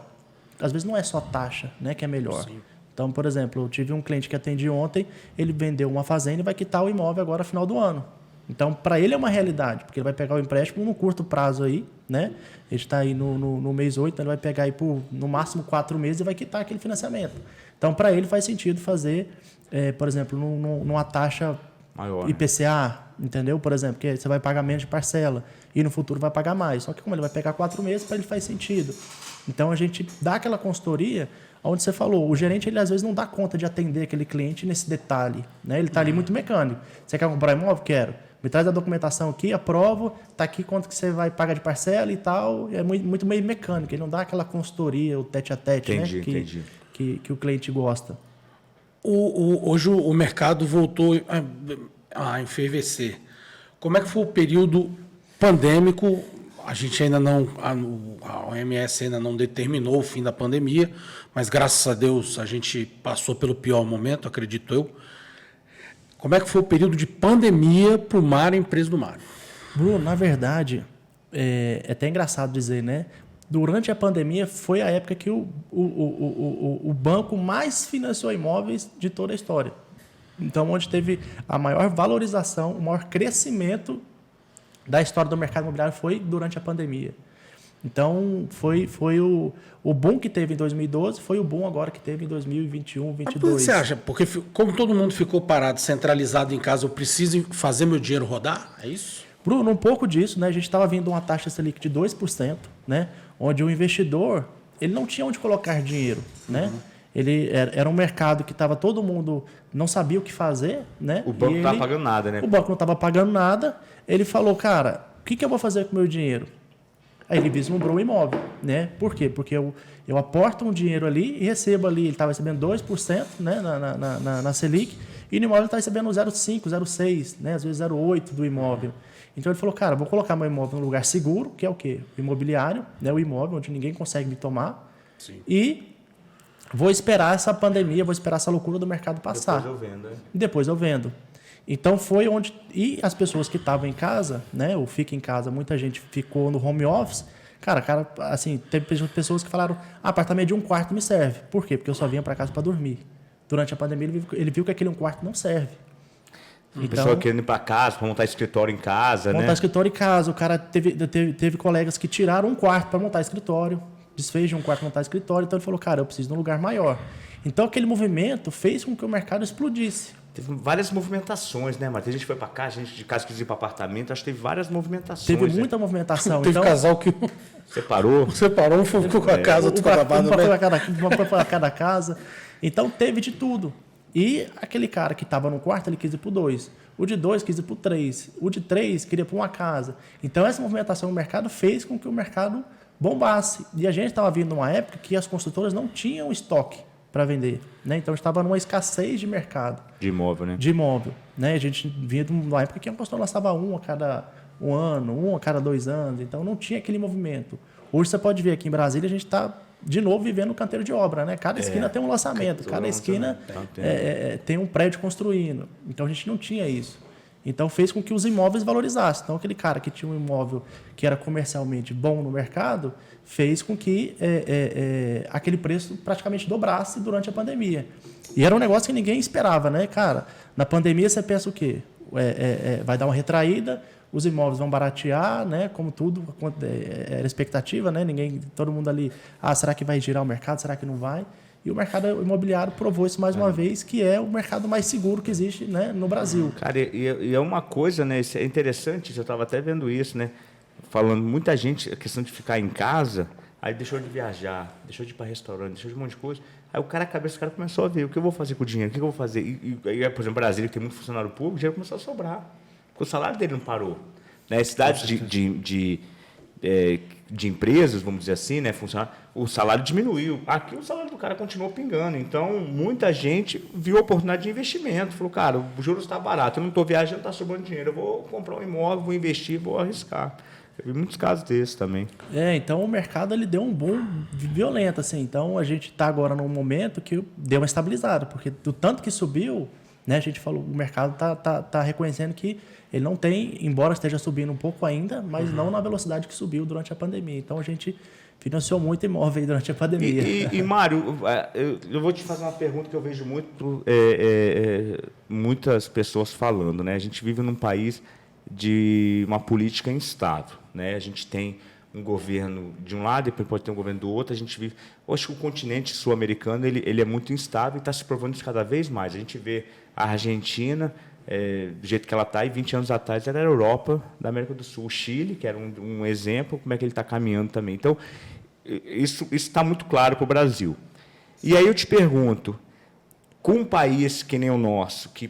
Às vezes não é só taxa, né, que é melhor. Sim. Então, por exemplo, eu tive um cliente que atendi ontem, ele vendeu uma fazenda e vai quitar o imóvel agora no final do ano. Então, para ele é uma realidade, porque ele vai pegar o empréstimo no curto prazo aí, né? Ele está aí no mês 8, ele vai pegar aí por, no máximo 4 meses e vai quitar aquele financiamento. Então, para ele faz sentido fazer, por exemplo, numa taxa maior, IPCA, né? Entendeu? Por exemplo, que você vai pagar menos de parcela e no futuro vai pagar mais. Só que como ele vai pegar 4 meses, para ele faz sentido. Então, a gente dá aquela consultoria onde você falou, o gerente ele às vezes não dá conta de atender aquele cliente nesse detalhe, né? Ele está ali muito mecânico. Você quer comprar imóvel? Quero. Me traz a documentação aqui, aprovo, está aqui quanto que você vai pagar de parcela e tal. É muito meio mecânico, ele não dá aquela consultoria, o tete-a-tete, né? Entendi. Que o cliente gosta. Hoje o mercado voltou a enfervecer. Como é que foi o período pandêmico? A gente ainda não, a OMS ainda não determinou o fim da pandemia, mas graças a Deus a gente passou pelo pior momento, acredito eu. Como é que foi o período de pandemia para o Mário, empresa do Mário? Bruno, na verdade, é até engraçado dizer, né? Durante a pandemia foi a época que o banco mais financiou imóveis de toda a história. Então, onde teve a maior valorização, o maior crescimento da história do mercado imobiliário foi durante a pandemia. Então, foi o boom que teve em 2012, foi o boom agora que teve em 2021, 2022. Mas por que você acha? Porque como todo mundo ficou parado, centralizado em casa, eu preciso fazer meu dinheiro rodar? É isso? Bruno, um pouco disso, né? A gente estava vindo uma taxa Selic de 2%, né? Onde o investidor ele não tinha onde colocar dinheiro, né? Ele era um mercado que estava todo mundo não sabia o que fazer, né? O banco não estava pagando nada, né? O banco não estava pagando nada. Ele falou, cara, o que eu vou fazer com o meu dinheiro? Aí ele vislumbrou o imóvel, né? Por quê? Porque eu aporto um dinheiro ali e recebo ali, ele estava recebendo 2%, né? na Selic, e no imóvel ele está recebendo 0,5%, 0,6%, né? Às vezes 0,8% do imóvel. Então ele falou, cara, vou colocar meu imóvel num lugar seguro, que é o quê? O imobiliário, né? O imóvel onde ninguém consegue me tomar. Sim. E vou esperar essa pandemia, vou esperar essa loucura do mercado passar. Depois eu vendo, né? Depois eu vendo. Então foi onde... E as pessoas que estavam em casa, né? Ou fica em casa, muita gente ficou no home office. Cara, assim, teve pessoas que falaram, apartamento de 1 quarto me serve. Por quê? Porque eu só vinha para casa para dormir. Durante a pandemia ele viu que aquele 1 quarto não serve. Então, pessoa querendo ir para casa, para montar escritório em casa, montar escritório em casa. O cara teve colegas que tiraram 1 quarto para montar escritório, desfez de 1 quarto para montar escritório. Então ele falou, cara, eu preciso de um lugar maior. Então aquele movimento fez com que o mercado explodisse. Teve várias movimentações, né, Marcos? A gente foi para cá, a gente de casa quis ir para apartamento, acho que teve várias movimentações. Teve muita movimentação. Teve casal que separou, um ficou com a casa, outro foi para cada casa. Então teve de tudo. E aquele cara que estava no quarto, ele quis ir para o 2. O de 2 quis ir para o 3. O de 3 queria para uma casa. Então essa movimentação no mercado fez com que o mercado bombasse. E a gente estava vindo numa época que as construtoras não tinham estoque para vender, né? Então estava numa escassez de mercado. De imóvel, né? De imóvel, né? A gente vinha de uma época que a construtora lançava um a cada 1 ano, um a cada 2 anos. Então não tinha aquele movimento. Hoje você pode ver aqui em Brasília, a gente está de novo vivendo o canteiro de obra, né? Cada esquina tem um lançamento, cada esquina tem um prédio construindo. Então a gente não tinha isso. Então fez com que os imóveis valorizassem. Então aquele cara que tinha um imóvel que era comercialmente bom no mercado fez com que aquele preço praticamente dobrasse durante a pandemia. E era um negócio que ninguém esperava, né, cara? Na pandemia você pensa o quê? Vai dar uma retraída, os imóveis vão baratear, né? Como tudo, era expectativa, né? Todo mundo ali, será que vai girar o mercado? Será que não vai? E o mercado imobiliário provou isso mais uma vez, que é o mercado mais seguro que existe, né, no Brasil. Cara, e é uma coisa, né? É interessante, eu estava até vendo isso, né? Falando, muita gente, a questão de ficar em casa, aí deixou de viajar, deixou de ir para restaurante, deixou de um monte de coisa. Aí a cabeça do cara começou a ver, o que eu vou fazer com o dinheiro, o que eu vou fazer? Aí, por exemplo, Brasília, que tem muito funcionário público, o dinheiro começou a sobrar, porque o salário dele não parou. Né? Cidades de empresas, vamos dizer assim, né, funcionário, o salário diminuiu. Aqui o salário do cara continuou pingando. Então, muita gente viu a oportunidade de investimento. Falou, cara, o juros está barato, eu não estou viajando, está sobrando dinheiro, eu vou comprar um imóvel, vou investir, vou arriscar. Eu vi muitos casos desses também. Então o mercado ele deu um boom violento, assim. Então a gente está agora num momento que deu uma estabilizada, porque do tanto que subiu, né, a gente falou, o mercado tá reconhecendo que ele não tem, embora esteja subindo um pouco ainda, mas não na velocidade que subiu durante a pandemia. Então a gente financiou muito imóvel aí durante a pandemia. E Mário, eu vou te fazer uma pergunta que eu vejo muitas pessoas falando, né? A gente vive num país de uma política instável, né? A gente tem um governo de um lado, depois pode ter um governo do outro. A gente vive, eu acho que o continente sul-americano ele é muito instável e está se provando isso cada vez mais. A gente vê a Argentina do jeito que ela está, e 20 anos atrás era a Europa da América do Sul, o Chile, que era um exemplo, como é que ele está caminhando também. Então, isso está muito claro para o Brasil. E aí eu te pergunto, com um país que nem o nosso, que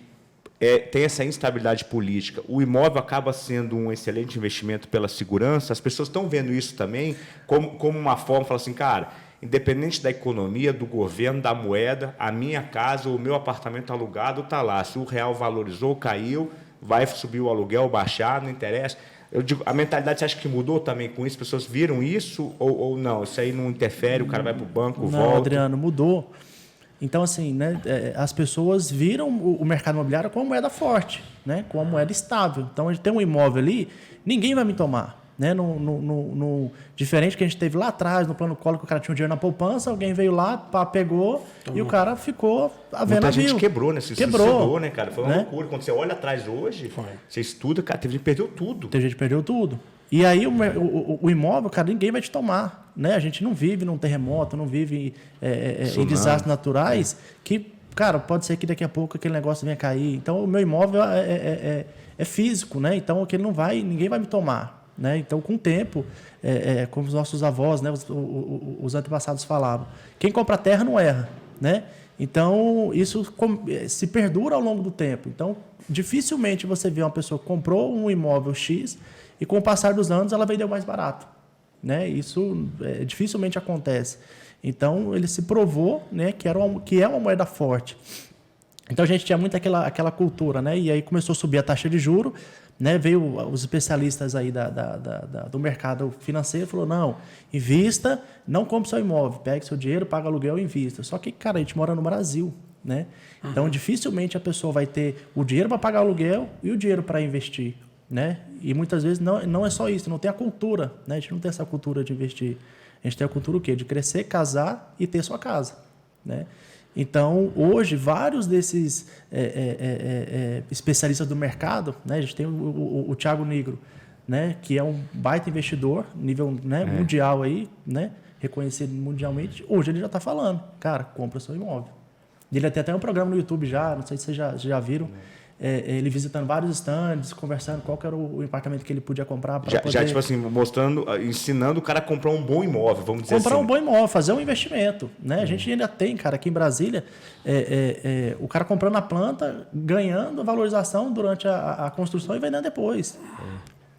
tem essa instabilidade política, o imóvel acaba sendo um excelente investimento pela segurança, as pessoas estão vendo isso também como uma forma, falar assim, cara, independente da economia, do governo, da moeda, a minha casa, o meu apartamento alugado está lá. Se o real valorizou, caiu, vai subir o aluguel, baixar, não interessa. Eu digo, a mentalidade, você acha que mudou também com isso? As pessoas viram isso ou não? Isso aí não interfere, o cara vai para o banco, volta? Não, Adriano, mudou. Então, assim, né, as pessoas viram o mercado imobiliário como uma moeda forte, né, como uma moeda estável. Então, a gente tem um imóvel ali, ninguém vai me tomar. Né, diferente que a gente teve lá atrás, no plano Collor, que o cara tinha um dinheiro na poupança, alguém veio lá, pegou e o cara ficou a ver Muita navio. gente quebrou, né? Se suicidou, né, cara? Foi uma loucura. Quando você olha atrás hoje, você estuda, cara, teve gente que perdeu tudo. Tem gente que perdeu tudo. E aí o imóvel, cara, ninguém vai te tomar. Né? A gente não vive num terremoto, não vive em desastres naturais, que, cara, pode ser que daqui a pouco aquele negócio venha cair. Então, o meu imóvel é físico, né? Então, aquele ninguém vai me tomar. Né? Então, com o tempo, como os nossos avós, né, os antepassados falavam, quem compra terra não erra. Né? Então, isso se perdura ao longo do tempo. Então, dificilmente você vê uma pessoa que comprou um imóvel X e, com o passar dos anos, ela vendeu mais barato. Né? Isso dificilmente acontece. Então, ele se provou, né, que é uma moeda forte. Então, a gente tinha muito aquela cultura, né? E aí começou a subir a taxa de juros, né? Veio os especialistas aí do mercado financeiro e falou, não, invista, não compre seu imóvel, pegue seu dinheiro, paga aluguel e invista. Só que, cara, a gente mora no Brasil, né? Então, dificilmente a pessoa vai ter o dinheiro para pagar aluguel e o dinheiro para investir, né? E muitas vezes não é só isso, não tem a cultura, né? A gente não tem essa cultura de investir. A gente tem a cultura o quê? De crescer, casar e ter sua casa, né? Então, hoje, vários desses especialistas do mercado, né? A gente tem o Thiago Nigro, né? Que é um baita investidor, nível, né? Mundial aí, né? Reconhecido mundialmente. Hoje ele já está falando, cara, compra seu imóvel. Ele tem até um programa no YouTube já, não sei se vocês já viram, ele visitando vários stands, conversando qual que era o apartamento que ele podia comprar para poder... Já, tipo assim, mostrando, ensinando o cara a comprar um bom imóvel, vamos dizer assim. Comprar um bom imóvel, fazer um investimento. Né? A gente ainda tem, cara, aqui em Brasília, o cara comprando a planta, ganhando valorização durante a construção e vendendo depois.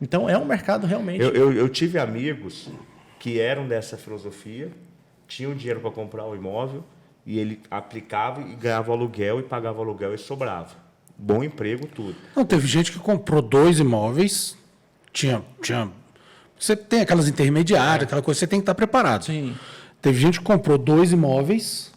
Então, é um mercado realmente... Eu tive amigos que eram dessa filosofia, tinham dinheiro para comprar o imóvel, e ele aplicava e ganhava aluguel, e pagava aluguel e sobrava. Bom emprego, tudo. Não, teve gente que comprou 2 imóveis, tinha... Você tem aquelas intermediárias, aquela coisa, você tem que estar preparado. Sim. Teve gente que comprou 2 imóveis,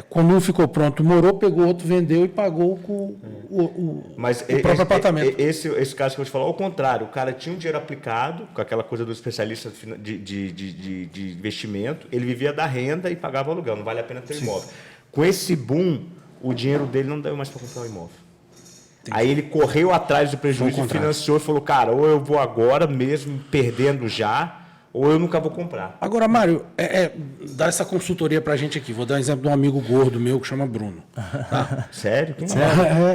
quando um ficou pronto, morou, pegou outro, vendeu e pagou com o próprio apartamento. Esse caso que eu vou te falar, ao contrário, o cara tinha um dinheiro aplicado, com aquela coisa do especialista de investimento, ele vivia da renda e pagava aluguel, não vale a pena ter imóvel. Com esse boom, o dinheiro dele não deu mais para comprar um imóvel. Aí ele correu atrás do prejuízo e financiou e falou, cara, ou eu vou agora mesmo perdendo já, ou eu nunca vou comprar. Agora, Mário, dá essa consultoria pra gente aqui. Vou dar um exemplo de um amigo gordo meu que chama Bruno. Tá? Sério? Quem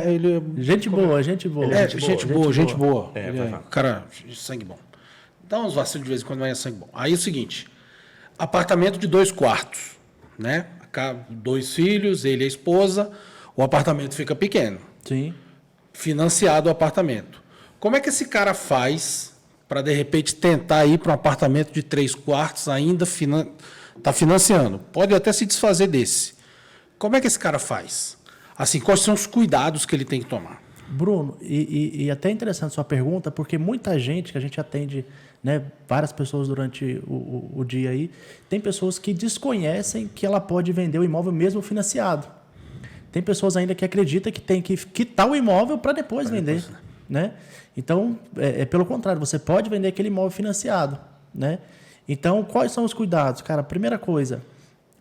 Ele Gente boa. gente boa. Ele é cara, sangue bom. Dá uns vacilos de vez em quando, mas é sangue bom. Aí é o seguinte, apartamento de 2 quartos, né? 2 filhos, ele e a esposa, o apartamento fica pequeno. Sim. Financiado o apartamento. Como é que esse cara faz para, de repente, tentar ir para um apartamento de 3 quartos ainda está financiando? Pode até se desfazer desse. Como é que esse cara faz? Assim, quais são os cuidados que ele tem que tomar? Bruno, e até interessante sua pergunta, porque muita gente que a gente atende, né, várias pessoas durante o dia aí, tem pessoas que desconhecem que ela pode vender o imóvel mesmo financiado. Tem pessoas ainda que acreditam que tem que quitar o imóvel para depois vender. Né? Então, pelo contrário, você pode vender aquele imóvel financiado. Né? Então, quais são os cuidados? Cara, a primeira coisa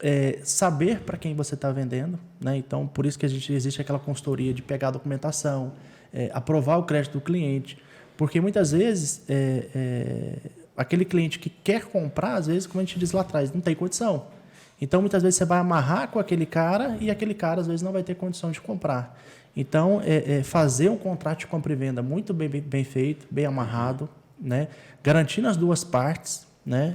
é saber para quem você está vendendo. Né? Então, por isso que existe aquela consultoria de pegar a documentação, aprovar o crédito do cliente. Porque muitas vezes, aquele cliente que quer comprar, às vezes, como a gente diz lá atrás, não tem condição. Então, muitas vezes, você vai amarrar com aquele cara e aquele cara, às vezes, não vai ter condição de comprar. Então, fazer um contrato de compra e venda muito bem feito, bem amarrado, né? Garantindo as duas partes, né?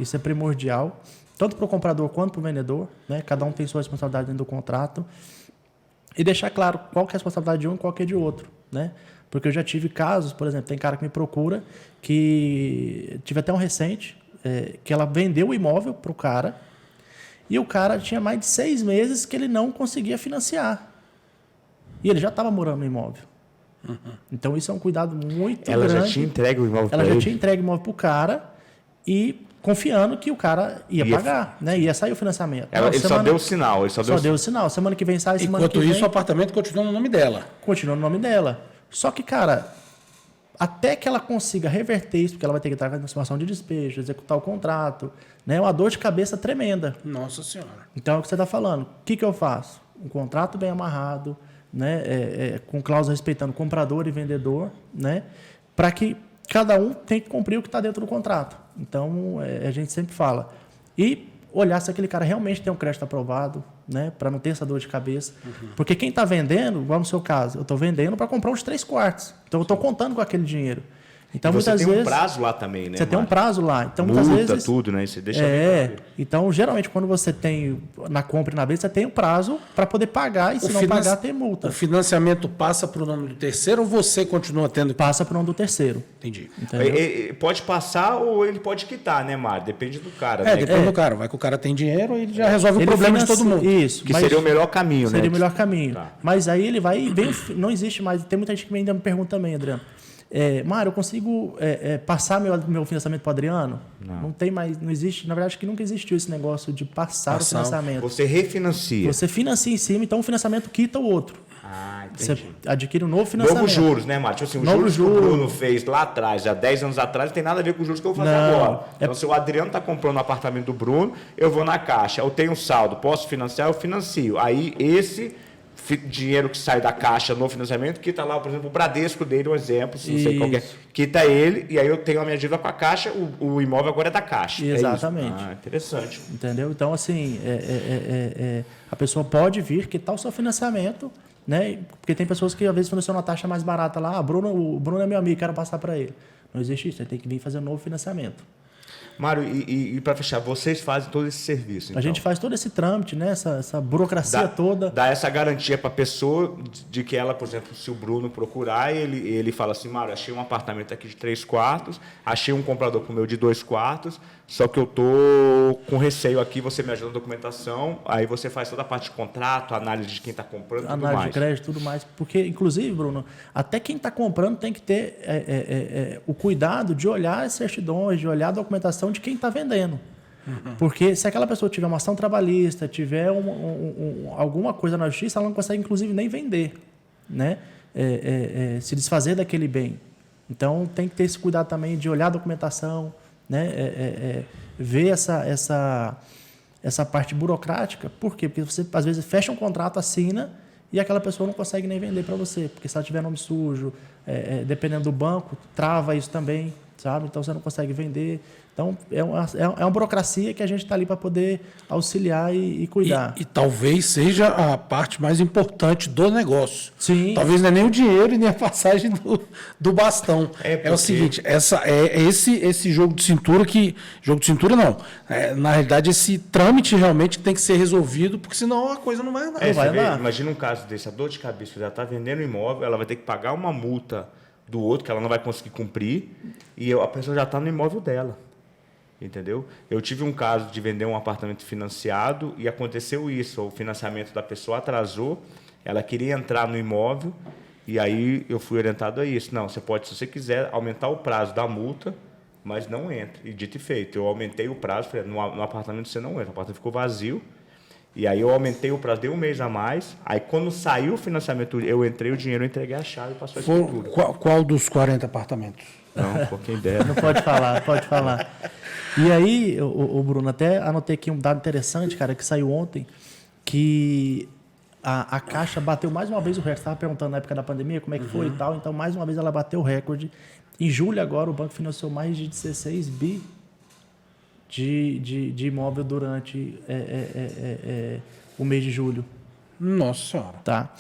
Isso é primordial, tanto para o comprador quanto para o vendedor, né? Cada um tem sua responsabilidade dentro do contrato. E deixar claro qual que é a responsabilidade de um e qual que é de outro, né? Porque eu já tive casos, por exemplo, tem cara que me procura, que tive até um recente, que ela vendeu o imóvel para o cara, e o cara tinha mais de 6 meses que ele não conseguia financiar. E ele já estava morando no imóvel. Uhum. Então, isso é um cuidado muito grande. Ela já tinha entregue o imóvel para ele? Ela já tinha entregue o imóvel para o cara e confiando que o cara ia pagar, né? Ia sair o financiamento. Ele só deu o sinal. Ele só deu o sinal. Semana que vem sai, semana que vem... Enquanto isso, o apartamento continua no nome dela. Continua no nome dela. Só que, cara, até que ela consiga reverter isso, porque ela vai ter que entrar na situação de despejo, executar o contrato, né? É uma dor de cabeça tremenda. Nossa Senhora. Então, é o que você está falando. O que eu faço? Um contrato bem amarrado, né? Com cláusula respeitando comprador e vendedor, né? Para que cada um tenha que cumprir o que está dentro do contrato. Então, a gente sempre fala. E olhar se aquele cara realmente tem um crédito aprovado, né? Para não ter essa dor de cabeça. Uhum. Porque quem está vendendo, igual no seu caso, eu estou vendendo para comprar uns 3 quartos. Então, eu estou contando com aquele dinheiro. Então, você muitas tem vezes, um prazo lá também, né? Você tem um prazo lá. Então, muitas vezes, tudo, né? Você deixa Então, geralmente, quando você tem na compra e na venda, você tem um prazo para poder pagar e se não pagar, tem multa. O financiamento passa para o nome do terceiro ou você continua tendo? Passa para o nome do terceiro. Entendi. Pode passar ou ele pode quitar, né, Mário? Depende do cara. Né? Depende do cara. Vai que o cara tem dinheiro e ele já resolve o problema de todo mundo. Isso. Que seria o melhor caminho, né? Seria o melhor caminho. Tá. Mas aí ele vai e vem, não existe mais. Tem muita gente que ainda me pergunta também, Adriano. Mário, eu consigo passar meu financiamento para o Adriano? Não tem mais, não existe. Na verdade, acho que nunca existiu esse negócio de passar o financiamento. Você refinancia. Você financia em cima, então o financiamento quita o outro. Entendi. Você adquire um novo financiamento. Novos juros, né, Mário? Tipo assim, os juros que o Bruno fez lá atrás, há 10 anos atrás, não tem nada a ver com os juros que eu vou fazer agora. Então, se o Adriano está comprando um apartamento do Bruno, eu vou na caixa, eu tenho um saldo, posso financiar, eu financio. Aí, esse dinheiro que sai da caixa no financiamento, quita lá, por exemplo, o Bradesco dele, um exemplo, não sei qual que é, quita ele, e aí eu tenho a minha dívida com a caixa, o imóvel agora é da caixa. Exatamente. Interessante. Entendeu? Então, assim, a pessoa pode vir quitar o seu financiamento, né? Porque tem pessoas que às vezes financiam uma taxa mais barata lá, o Bruno é meu amigo, quero passar para ele. Não existe isso, ele tem que vir fazer um novo financiamento. Mário, e para fechar, vocês fazem todo esse serviço? Então? A gente faz todo esse trâmite, né? essa burocracia toda. Dá essa garantia para a pessoa de que ela, por exemplo, se o Bruno procurar, ele fala assim, Mário, achei um apartamento aqui de 3 quartos, achei um comprador para o meu de 2 quartos, só que eu estou com receio aqui, você me ajuda na documentação, aí você faz toda a parte de contrato, análise de quem está comprando, tudo mais. Análise de crédito, tudo mais. Porque, inclusive, Bruno, até quem está comprando tem que ter o cuidado de olhar as certidões, de olhar a documentação de quem está vendendo. Uhum. Porque se aquela pessoa tiver uma ação trabalhista, tiver alguma coisa na justiça, ela não consegue, inclusive, nem vender, né? Se desfazer daquele bem. Então, tem que ter esse cuidado também de olhar a documentação, né? Ver essa parte burocrática. Por quê? Porque você, às vezes, fecha um contrato, assina, e aquela pessoa não consegue nem vender para você. Porque se ela tiver nome sujo, dependendo do banco, trava isso também. sabe? Então você não consegue vender. Então é uma burocracia que a gente está ali para poder auxiliar e cuidar. E talvez seja a parte mais importante do negócio. Sim. Talvez não é nem o dinheiro e nem a passagem do bastão. É o seguinte, esse jogo de cintura que... Jogo de cintura não. Na realidade, esse trâmite realmente tem que ser resolvido, porque senão a coisa não vai andar. Imagina um caso desse, a dor de cabeça, ela está vendendo imóvel, ela vai ter que pagar uma multa do outro, que ela não vai conseguir cumprir, e a pessoa já está no imóvel dela. Entendeu? Eu tive um caso de vender um apartamento financiado e aconteceu isso. O financiamento da pessoa atrasou, ela queria entrar no imóvel e aí eu fui orientado a isso. Não, você pode, se você quiser, aumentar o prazo da multa, mas não entra. E dito e feito, eu aumentei o prazo, falei, no apartamento você não entra, o apartamento ficou vazio. E aí eu aumentei o prazo, dei um mês a mais. Aí quando saiu o financiamento, eu entrei o dinheiro, eu entreguei a chave e passou a escritura. Qual dos 40 apartamentos? Não, por quem der. Não pode falar, pode falar. E aí, o Bruno, até anotei aqui um dado interessante, cara, que saiu ontem, que a Caixa bateu mais uma vez o recorde. Você estava perguntando na época da pandemia como é que foi e tal, então mais uma vez ela bateu o recorde. Em julho agora, o banco financiou mais de 16 bi de imóvel durante o mês de julho. Nossa Senhora. Tá?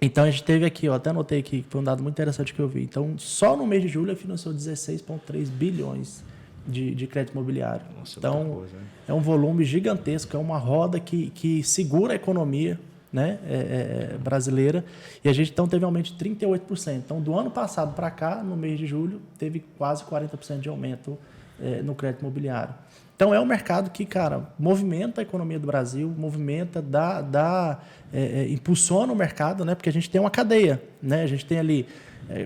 Então, a gente teve aqui, até anotei aqui, que foi um dado muito interessante que eu vi. Então, só no mês de julho, financiou 16,3 bilhões de crédito imobiliário. Nossa, então, coisa, é um volume gigantesco, é uma roda que segura a economia, né, brasileira. E a gente, então, teve um aumento de 38%. Então, do ano passado para cá, no mês de julho, teve quase 40% de aumento no crédito imobiliário. Então, é um mercado que, cara, movimenta a economia do Brasil, movimenta, impulsiona o mercado, né? Porque a gente tem uma cadeia, né? A gente tem ali,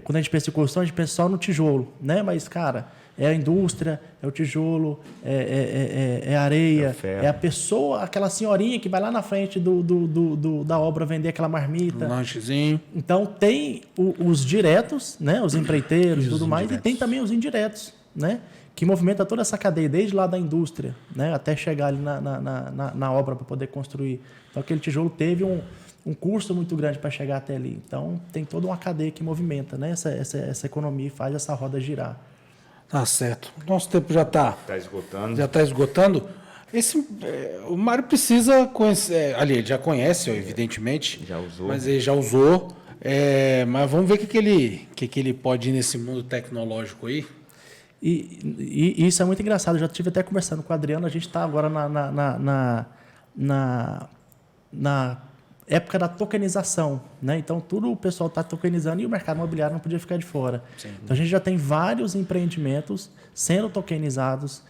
quando a gente pensa em construção, a gente pensa só no tijolo, né? Mas, cara, é a indústria, é o tijolo, é a areia, é a pessoa, aquela senhorinha que vai lá na frente da obra vender aquela marmita. Um lanchezinho. Então, tem os diretos, né? Os empreiteiros e tudo mais, e tem também os indiretos, né? Que movimenta toda essa cadeia, desde lá da indústria, né, até chegar ali na obra para poder construir. Então, aquele tijolo teve um custo muito grande para chegar até ali. Então, tem toda uma cadeia que movimenta, né, essa economia e faz essa roda girar. Tá certo. Nosso tempo já está esgotando. Já está esgotando. O Mário precisa conhecer. Ali, ele já conhece, evidentemente. Já usou. Mas ele já usou. Mas vamos ver o que ele pode ir nesse mundo tecnológico aí. E isso é muito engraçado. Eu já estive até conversando com o Adriano. A gente está agora na época da tokenização, né? Então, tudo o pessoal está tokenizando e o mercado imobiliário não podia ficar de fora. Sim. Então, a gente já tem vários empreendimentos sendo tokenizados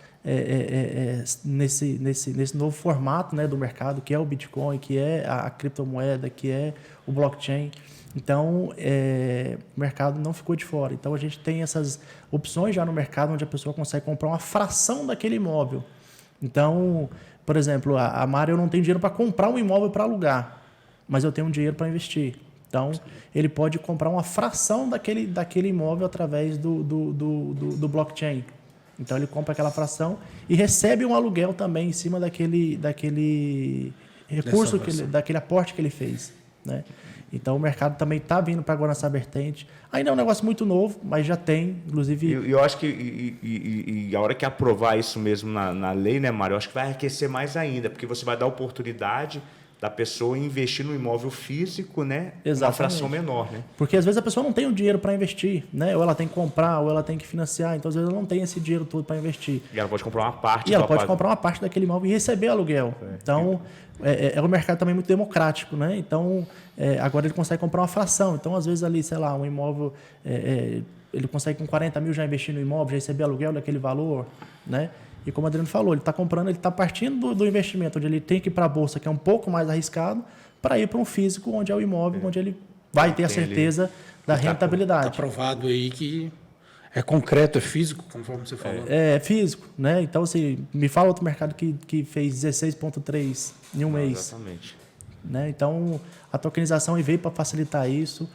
nesse novo formato, né, do mercado, que é o Bitcoin, que é a criptomoeda, que é o blockchain. Então, o mercado não ficou de fora. Então, a gente tem essas opções já no mercado onde a pessoa consegue comprar uma fração daquele imóvel. Então, por exemplo, a Mário não tem dinheiro para comprar um imóvel para alugar, mas eu tenho um dinheiro para investir. Então, ele pode comprar uma fração daquele imóvel através do blockchain. Então, ele compra aquela fração e recebe um aluguel também em cima daquele recurso, daquele aporte que ele fez, né? Então, o mercado também está vindo para agora nessa vertente. Ainda é um negócio muito novo, mas já tem, inclusive... Eu acho que a hora que aprovar isso mesmo na lei, né, Mário? Eu acho que vai aquecer mais ainda, porque você vai dar oportunidade da pessoa investir no imóvel físico, né? Uma fração menor, né? Porque às vezes a pessoa não tem o dinheiro para investir, né? Ou ela tem que comprar, ou ela tem que financiar. Então, às vezes, ela não tem esse dinheiro todo para investir. E ela pode comprar uma parte. E ela pode comprar uma parte daquele imóvel e receber aluguel. Então, é um mercado também muito democrático, né? Então, agora ele consegue comprar uma fração. Então, às vezes, ali, sei lá, um imóvel... ele consegue com 40 mil já investir no imóvel, já receber aluguel daquele valor, né? E como o Adriano falou, ele está comprando, ele está partindo do investimento, onde ele tem que ir para a bolsa, que é um pouco mais arriscado, para ir para um físico, onde é o imóvel, onde ele vai ter a certeza da rentabilidade. Está provado aí que é concreto, é físico, conforme você falou. É físico, né? Então, assim, me fala outro mercado que fez 16,3 em um mês. Exatamente. Né? Então, a tokenização veio para facilitar isso.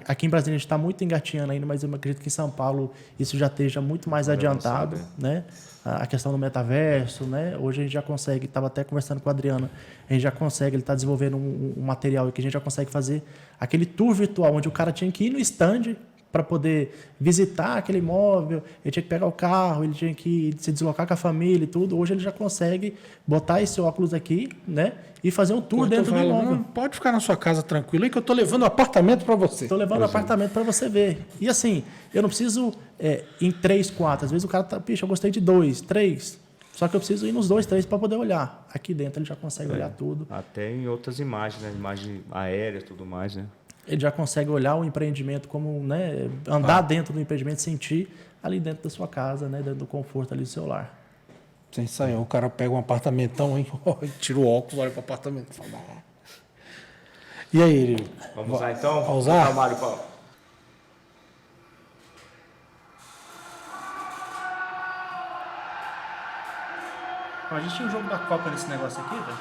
Aqui em Brasília a gente está muito engatinhando ainda, mas eu acredito que em São Paulo isso já esteja muito mais adiantado. Né? A questão do metaverso, né? Hoje a gente já consegue, estava até conversando com o Adriano, a gente já consegue, ele está desenvolvendo um material que a gente já consegue fazer aquele tour virtual, onde o cara tinha que ir no stand para poder visitar aquele imóvel, ele tinha que pegar o carro, ele tinha que se deslocar com a família e tudo. Hoje ele já consegue botar esse óculos aqui, né? E fazer um tour dentro do imóvel. Não, pode ficar na sua casa tranquilo aí que eu tô levando o apartamento para você. Estou levando o apartamento para você ver. E assim, eu não preciso em 3, 4. Às vezes o cara tá, pixa, eu gostei de 2, 3. Só que eu preciso ir nos 2, 3 para poder olhar. Aqui dentro ele já consegue olhar tudo. Até em outras imagens, né? Imagem aérea e tudo mais, né? Ele já consegue olhar o empreendimento como, né? Andar dentro do empreendimento, sentir ali dentro da sua casa, né? Dentro do conforto ali do seu lar. Sem sair, o cara pega um apartamentão, hein? Tira o óculos, olha pro apartamento. Fala, "Ah." E aí, ele Vamos usar então? Vai usar? Tá, Mário, Paulo. A gente tinha um jogo da Copa nesse negócio aqui, velho.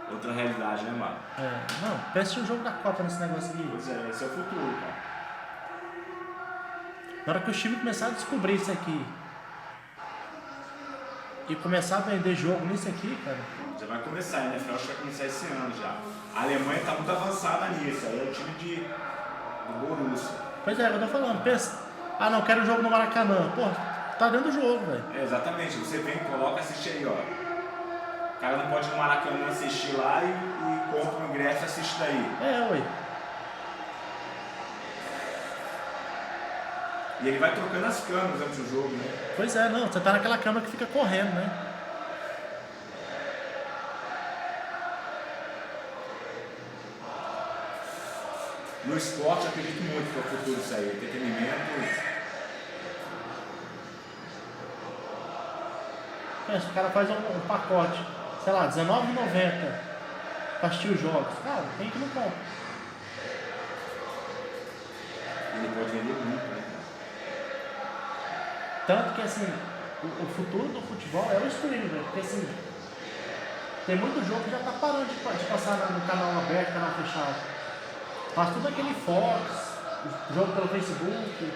Outra realidade, né, Mário? Não, parece um jogo da Copa nesse negócio aqui. Pois é, esse é o futuro, cara. Na hora que os times começaram a descobrir isso aqui e começar a vender jogo nisso aqui, cara. Já vai começar, né? A NFL vai começar esse ano já. A Alemanha está muito avançada nisso. Aí é o time do Borussia. Pois é, eu tô falando, pensa. Ah, não, quero um jogo no Maracanã. Pô, tá dentro do jogo, velho. É, exatamente. Você vem, coloca, assiste aí, ó. O cara não pode ir no Maracanã assistir lá e compra o ingresso e assiste daí. Ué. E ele vai trocando as câmeras antes do jogo, né? Pois é, não, você tá naquela câmera que fica correndo, né? No esporte, eu acredito muito que é o futuro isso aí. Entretenimento. Pensa, o cara faz um pacote, sei lá, R$19,90 pra assistir os jogos. Cara, tem que não compra. Ele pode vender muito, né? Tanto que, assim, o futuro do futebol é o streaming, velho. Porque, assim, tem muito jogo que já tá parando de passar no canal aberto, canal fechado. Faz tudo aquele Fox, jogo pelo Facebook.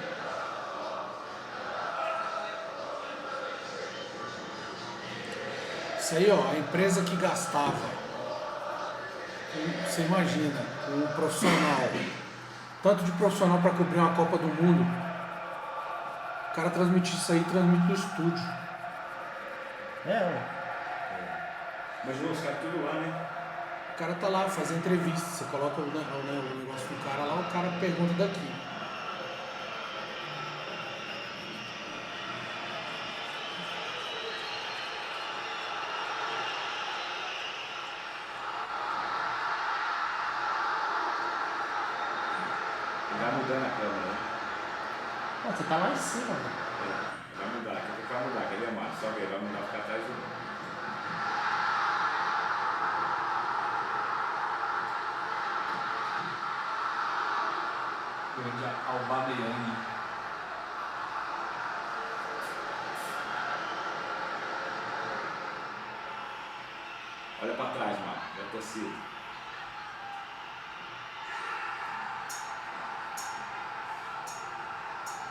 Isso aí, ó, a empresa que gastava, você imagina, o profissional, tanto de profissional para cobrir uma Copa do Mundo, o cara transmite isso aí, transmite no estúdio. Ué. Imagina os caras tudo lá, né? O cara tá lá, faz entrevista, você coloca o negócio do cara lá, o cara pergunta daqui. Vai mudando a câmera, né? Pô, você tá lá em cima, velho. Vai mudar, vai mudar, quer ver mais? Só ver, vai mudar, ficar atrás do mundo. Grande Aubameyang. Olha pra trás, Marco, é a torcida.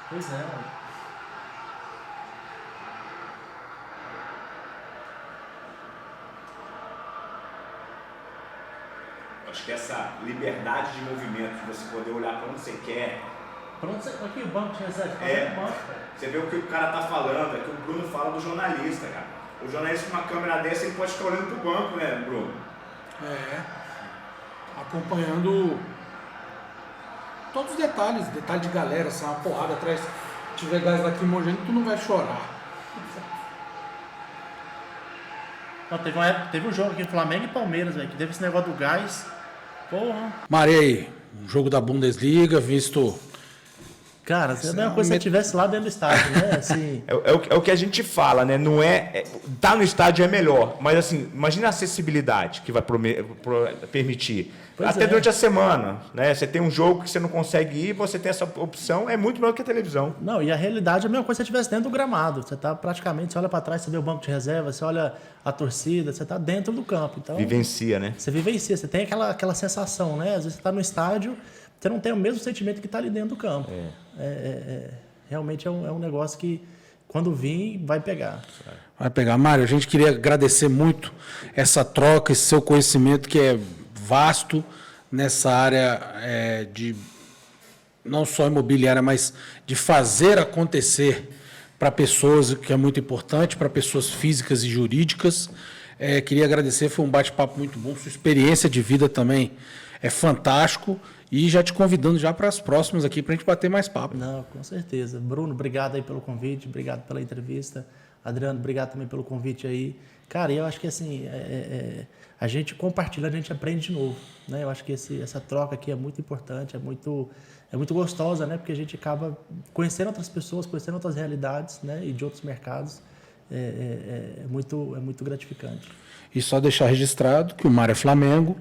Pois é, velho. Acho que essa liberdade de movimento, de você poder olhar pra onde você quer. Pronto, aqui o banco tinha reserva. É. O banco, velho. Você vê o que o cara tá falando, é que o Bruno fala do jornalista, cara. O jornalista com uma câmera dessa, ele pode ficar olhando pro banco, né, Bruno? É, acompanhando todos os detalhes, detalhe de galera, se é uma porrada atrás, se tiver gás lacrimogêneo, tu não vai chorar. Não, teve um jogo aqui, Flamengo e Palmeiras, velho, que teve esse negócio do gás. Porra. Marei, um jogo da Bundesliga, visto Cara, é a mesma coisa se você estivesse lá dentro do estádio, né? Assim, É o que a gente fala, né? Não tá no estádio é melhor, mas assim, imagina a acessibilidade que vai permitir. Pois Até é. durante a semana, né? Você tem um jogo que você não consegue ir, você tem essa opção, é muito melhor que a televisão. não, e a realidade é a mesma coisa se você estivesse dentro do gramado. Você tá praticamente, você olha para trás, você vê o banco de reserva, você olha a torcida, você tá dentro do campo. Então, Vivencia, né? você vivencia, você tem aquela sensação, né? Às vezes você tá no estádio, você não tem o mesmo sentimento que tá ali dentro do campo. Realmente é um negócio que, quando vir, vai pegar. Vai pegar. Mário, a gente queria agradecer muito essa troca, esse seu conhecimento que é vasto nessa área de não só imobiliária, mas de fazer acontecer para pessoas, o que é muito importante, para pessoas físicas e jurídicas. Queria agradecer, foi um bate-papo muito bom, sua experiência de vida também é fantástico e já te convidando já para as próximas aqui para a gente bater mais papo. Não, com certeza. Bruno, obrigado aí pelo convite, obrigado pela entrevista. Adriano, obrigado também pelo convite aí. Cara, eu acho que assim, a gente compartilha, a gente aprende de novo, né? Eu acho que essa troca aqui é muito importante, é muito gostosa, né? Porque a gente acaba conhecendo outras pessoas, conhecendo outras realidades, né? E de outros mercados. É muito gratificante. E só deixar registrado que o Mário é Flamengo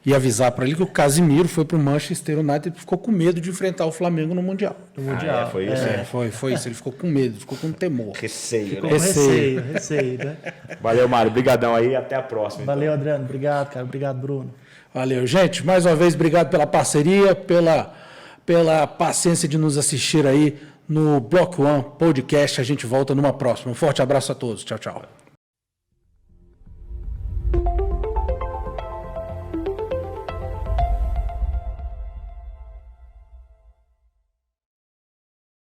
e avisar para ele que o Casimiro foi para o Manchester United e ficou com medo de enfrentar o Flamengo no Mundial. No Mundial. Foi isso? Foi isso. Ele ficou com medo, ficou com temor. Receio, Ficou né? com receio, né? Valeu, Mário. Obrigadão aí. Até a próxima. Valeu, Adriano. Obrigado, cara. Obrigado, Bruno. Valeu, gente. Mais uma vez, obrigado pela parceria, pela paciência de nos assistir aí no Block One Podcast. A gente volta numa próxima. Um forte abraço a todos. Tchau, tchau.